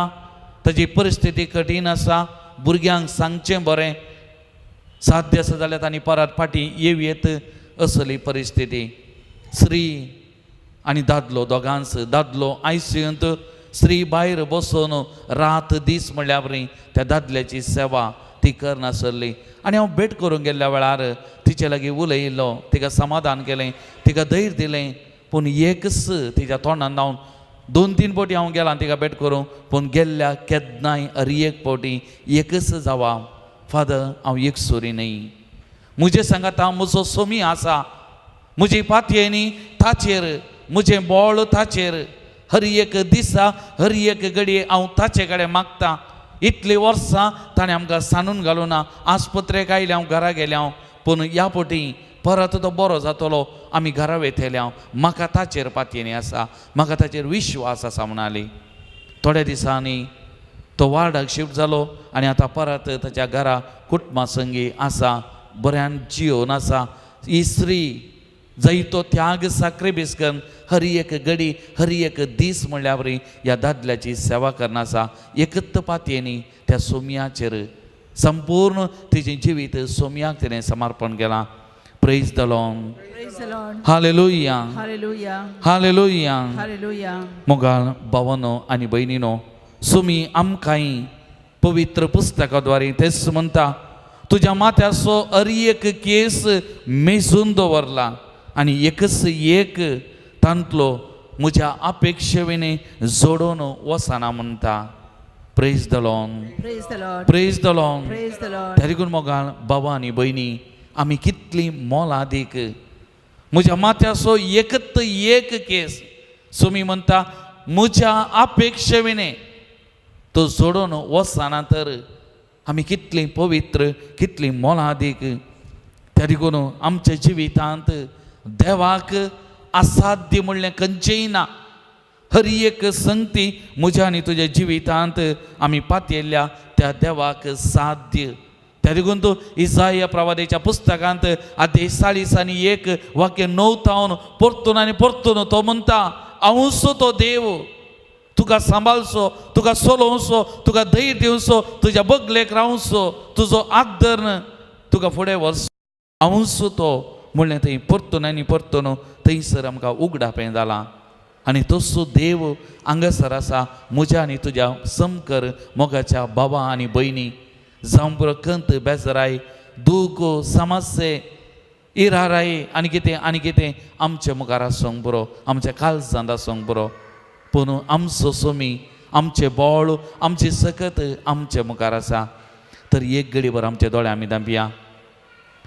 ताजी परिस्थिती कठीण आसा. भुरग्यांक सांगचें बरें 7 दीस जाल्यात आनी परत फाटीं येत असली परिस्थिती. स्त्री आनी दादलो दोगांच. दादलो ICUंत, स्त्री भायर बसून रात दीस म्हणल्या बरी त्या दादल्याची सेवा ती करनासली. आनी हांव भेट करूंक गेल्ल्या वेळार तिचे लागीं उलयिल्लो, तिका समाधान केलें, तिका धैर्य दिलें. पूण एकच तिच्या तोंडान जावन 2-3 फावटी हांव गेलां तिका भेट करूंक. पूण गेल्ल्या केन्नाय एक फावटी एकच जावा, फादर हांव एक सोरी न्ही. म्हजे सांगाता म्हजो सोमी आसा, म्हजी पातयेनी ताचेर, म्हजें बोळ ताचेर. हर एक दिसा हर एक घडये हांव ताचे कडेन मागतां. इतलीं वर्सां ताणें आमकां सांडून घालूं ना. आस्पत्रेक आयले हांव घरा गेले हांव, पूण ह्या फावटी परत तो बरो जातलो आमी घरा वयतले हांव. म्हाका ताचेर पातयेनी आसा, म्हाका ताचेर विश्वास आसा म्हणली. थोड्या दिसांनी तो वार्डाक शिफ्ट जालो आनी आतां परत ताच्या घरा कुटुंबा संगी आसा, बऱ्यान जियोन आसा. ही स्त्री जैतो त्याग साक्रिफीस करून हर एक घडी हर एक दीस म्हणल्या बरी ह्या दादल्याची सेवा करना आसा. एकच पातयेनी त्या सोमयाचेर संपूर्ण तिचें जिवीत सोमयाक तिणें समर्पण केलां. Praise the Lord. Praise the Lord. Hallelujah, Hallelujah. Hallelujah. Hallelujah. मोगाळ भावांनो आनी भयणीनो, सुमी आमकांय पवित्र पुस्तकाद्वारे तेच म्हणटा, तुज्या माथ्याचो हर एक केस मेजून दवरला आनी एकच एक तांतलो म्हज्या अपेक्षेविने जोडून वसना म्हणटा. Praise the Lord. Praise the Lord. Praise the Lord. Praise the Lord. तरी करून मोगाळ भावा आनी भयणी, आमी कितली मोलादीक म्हज्या माथ्याचो एकच एक केस सुमी म्हणटा म्हज्या अपेक्षेविने तो जोडून वसना तर आमी कितली पवित्र कितली मोलादीक. तरी करून आमच्या जिवितांत देवाक असाध्य म्हणलें खंयचेंय ना. हर एक संगती म्हज्या आनी तुज्या जिवितांत आमी पातयल्ल्या त्या देवाक साध्य. त्या देखून तूं इसाया प्रवादेच्या पुस्तकांत अध्याय 40 वाक्य 9 परतून आनी परतून तो म्हणटा, हांवूच तो देव, तुका सांबाळचो, तुका चलोवचो, तुका धैर्य दिवचो, तुज्या बगलेक रावचो, तुजो आदर तुका फुडें व्हरचो, हांवूच तो म्हणलें थंय परतून आनी परतून थंयसर आमकां उगडापें जालां. आनी तसो देव हांगासर आसा म्हज्या आनी तुज्या समकर मोगाच्या भावा आनी भयणी. जावं पुरो कंत बेजाराय, दूख, समस्ये, इराराय आनी कितें आमच्या मुखार आसूंक पुरो, आमच्या काळजांत आसूंक पुरो. पूण आमचो सोमी, आमचें बोळ, आमची सकत आमच्या मुखार आसा. तर एक घडीभर आमचे दोळे आमी धांपया,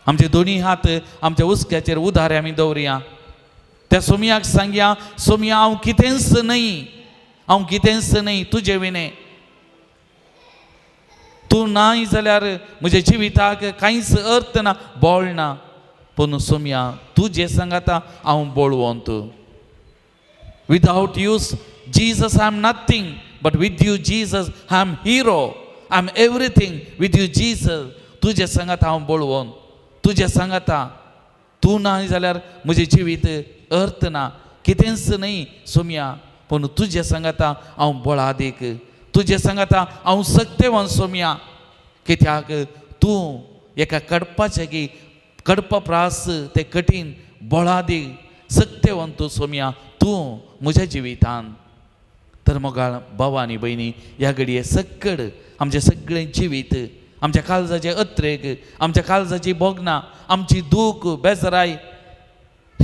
आमचे दोनी हात आमच्या उस्क्याचेर उधारे आमी दवरया. त्या सोमयाक सांगया, सोमया हांव कितेंच न्ही तुजे विने. तूं नाय जाल्यार म्हज्या जिविताक कांयच अर्थ ना, बोळ ना. पूण सोमया तूं जें सांगता हांव बोळवंत. Without you Jesus I am nothing, but with you Jesus I am hero, I am everything with you Jesus. तूं जें सांगता हांव बोळवोन, तूं जें सांगता तूं ना जाल्यार म्हजें जिवीत अर्थ ना, कितेंच न्ही सोमया. पूण तूं जें सांगता हांव बोळादीक, तूं जें सांगता हांव सत्यवान सोमया. कित्याक तूं एका कडपाचें की कडपा प्रास तें कठीण बोळादीक सत्यवान तूं सोमया, तूं म्हज्या जिवितांत. तर मोगाळ भावा आनी भयणी, ह्या घडये सक्कड आमचें सगळें जिवीत, आमच्या काळजाचे अत्रेक, आमच्या काळजाची भोगनां, आमची दूख बेजाराय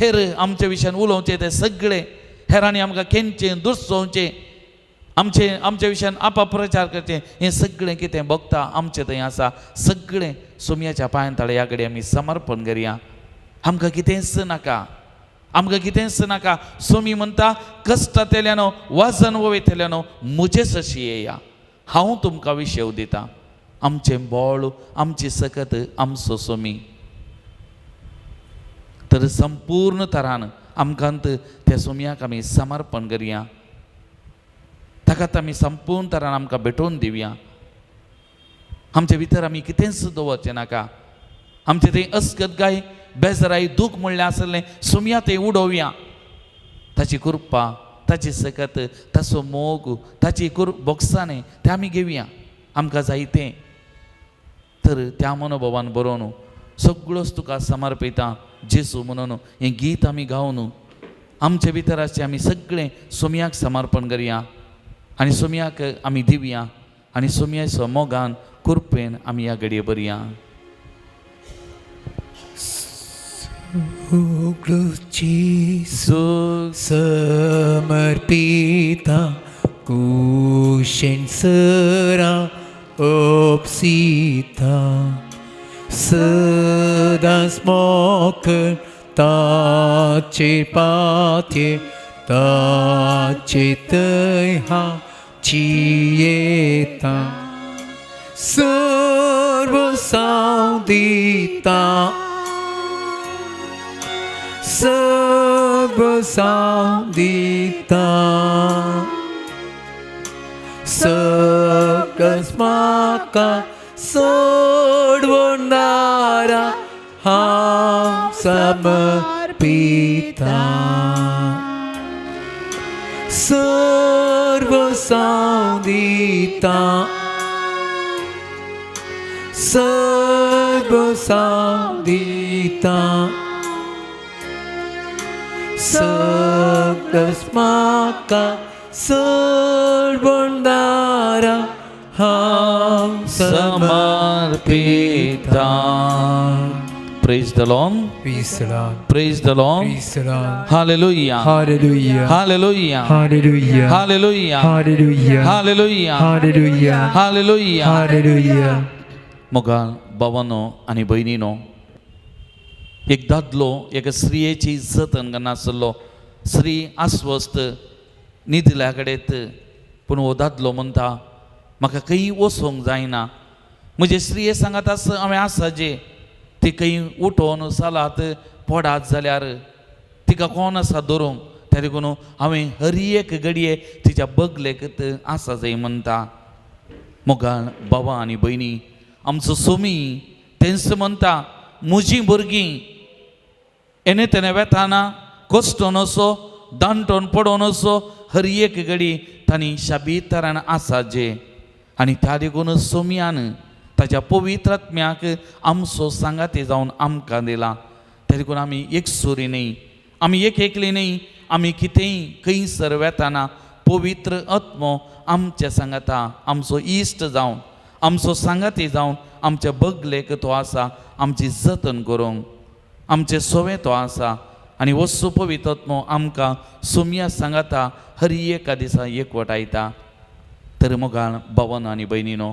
हेर आमच्या विशयान उलोवचे ते सगळे हेरांनी आमकां केनचें दुसोवचें आमच्या विशयान अपप्रचार करचें हें सगळें कितें बघता आमचें थंय आसा सगळें सोमयाच्या पांयांतळे ह्या घडये आमी समर्पण करया आमकां कितेंच नाका आमकां कितेंच नाका सोमी म्हणटा कश्टांतल्यानो वाजन वयतल्यानो मुजेच अशी येया हांव तुमकां विशेव दितां आमचें बोळ आमची सकत आमचो सोमी तर संपूर्ण तरान आमकांत त्या सोमयाक आमी समर्पण करया ताकाच आमी संपूर्ण तरान आमकां भेटोवन दिवया आमचे भितर आमी कितेंच दवरचें नाका आमचे थंय अस्गतगाय बेजाराई दूख म्हणलें आसलें सोमया थंय उडोवया ताची कृपा ताची सकत ताचो मोग ताची बोगसाणें तें आमी घेवया आमकां जायतें तर त्या मनोभावान बरोवन सगळोच तुका समर्पिता जेसू म्हणून हें गीत आमी गावन आमचे भितर आसचें आमी सगळें सोमयाक समर्पण करया आनी सोमयाक आमी दिवया आनी सोमयाचो मोगान कृपेन आमी ह्या घडये बरया समर्पिता कुशेन सरा ओप्सिता सदा स्मोकन ताचे पात्ये ताचे तय हा चियेता सर्व सावदिता सर्व सावदिता सकस म्हाका सोडवणारा हांव समर्पिता सर्व सावदिता सर्व सावदिता सकस म्हाका सोडवणारा हांव समर्पिता Praise the Lord. Praise the Lord. Praise the Lord. Praise the Lord. Hallelujah. Hallelujah. Hallelujah. Hallelujah. Hallelujah. Hallelujah. Hallelujah. Hallelujah. Hallelujah. Hallelujah. मोगाळ भावांनो आनी भयणीनो एक दादलो एका स्त्रियेची इज्जत करनासलो स्त्री अस्वस्थ न्हिदल्या कडेन पूण हो दादलो म्हणटा म्हाका खंय वचोंक जायना म्हजे स्त्रिये सांगात आसा हांवें आसा जे ती खंय उठोन चलात पडात जाल्यार तिका कोण आसा धरूंक त्या देखून हांवें हर एक घडये तिच्या बगलेक आसा जंय म्हणटा मोगाळ भावां आनी भयणी आमचो सोमी तेंच म्हणटा म्हजीं भुरगीं एने तेने वेताना कश्टोन असो दांटोन पडोन असो हर एक घडी तांणी शाबीतरान आसा जे आनी त्या देखून सोमयान ताच्या पवित्र आत्म्याक आमचो सांगाती जावन आमकां दिला त्या देखून आमी एक सुरी न्ही आमी एक एकली न्ही आमी कितेंय खंयसर वेताना पवित्र आत्मो आमच्या सांगाता आमचो इश्ट जावन आमचो सांगाती जावन आमच्या बगलेक तो आसा आमची जतन करूंक आमचे सोवे तो आसा आनी वस्सो पवित्र आत्मो आमकां सोमया सांगाता हर एका दिसा एकवटायता तर मोगाळ भावांनो आनी भयणीनो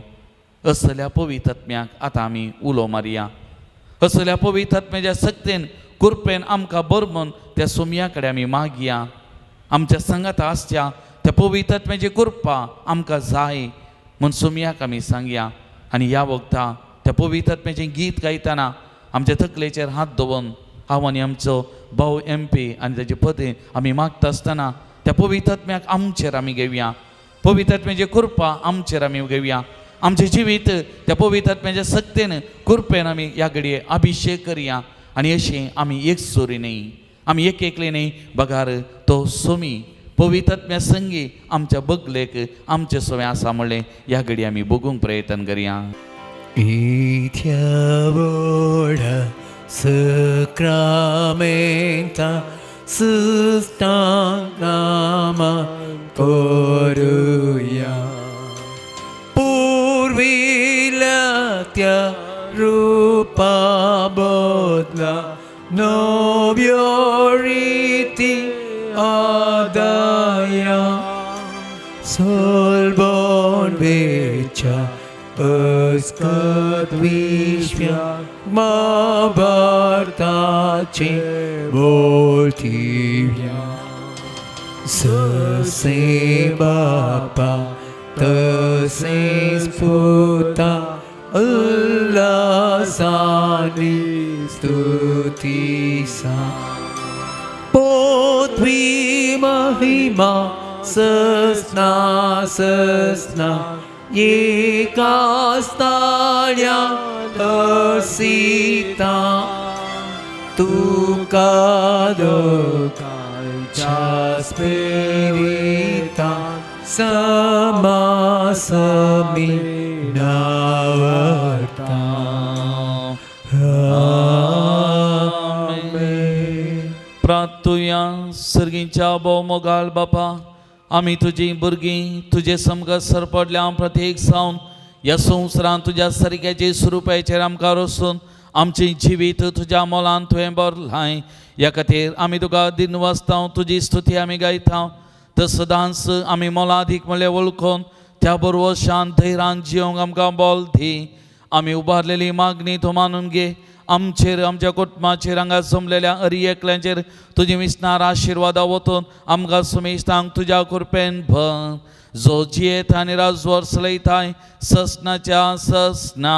असल्या पवित्र आत्म्याक आतां आमी उलो मारया असल्या पवित्र आत्म्याच्या सक्तेन कृपेन आमकां बरमून त्या सोमया कडेन आमी मागया आमच्या सांगाता आसच्या त्या पवित्र आत्म्याची कृपा आमकां जाय म्हूण सोमयाक आमी सांगया आनी ह्या वखदां त्या पवित्र आत्म्याचें गीत गायतना आमच्या तकलेचेर हात दवरून हांव आनी आमचो भाऊ MP आनी ताचे पत्नी आमी मागता आसतना त्या पवित्र आत्म्याक आमचेर आमी घेवया पवित्र आत्म्याची कृपा आमचेर आमी घेवया आमचें जिवीत त्या पवित्र आत्म्याच्या सक्तेन कृपेन आमी ह्या घडये अभिशेक करया आनी अशें आमी एक सोरी न्ही आमी एक एकले न्ही बगार तो सोमी पवित्र आत्म्या संगी आमच्या बगलेक आमचे सोवे आसा म्हणलें ह्या घडये आमी बगूंक प्रयत्न करया Itiavoda Sacramenta Sustanama Koruya Purvilatya Rupa Bodla Novyo Oriti Adaya Solbon Vecha Askat Vishya Mabartache Voltivya Sase Bapa Tase Sputa Allah Sani Stutisa Potvi Mahima Sasna Sasna Yekastalya Tasita Tukadokaicha Spirita Samasami Navarta Amen. प्रार्थुया सर्गींच्या भोवमोगाल बापा आमी तुजी भुरगीं तुजे समगत सरपडल्या प्रत्येक सावन ह्या संवसारांत तुज्या सारक्याचे स्वरुपाचेर आमकां रचून आमचें जिवीत तुज्या मोलान तुवें भरलाय ह्या खातीर आमी तुका दिनवासता तुजी स्तुती आमी गायता तर सदांच आमी मोलादीक म्हणलें वळखून त्या बरोबर शांत धैर्यान जियोंक आमकां बोल दी आमी उबारलेली मागणी तूं मानून घे आमचेर आमच्या कुटुंबाचेर हांगा जमलेल्या एकल्यांचेर तुजी विस्तार आशिर्वादा वतून आमकां सुमेस्तांक तुज्या कृपेन भर जो जियेत आनी राजवर चलयताय ससनाच्या ससना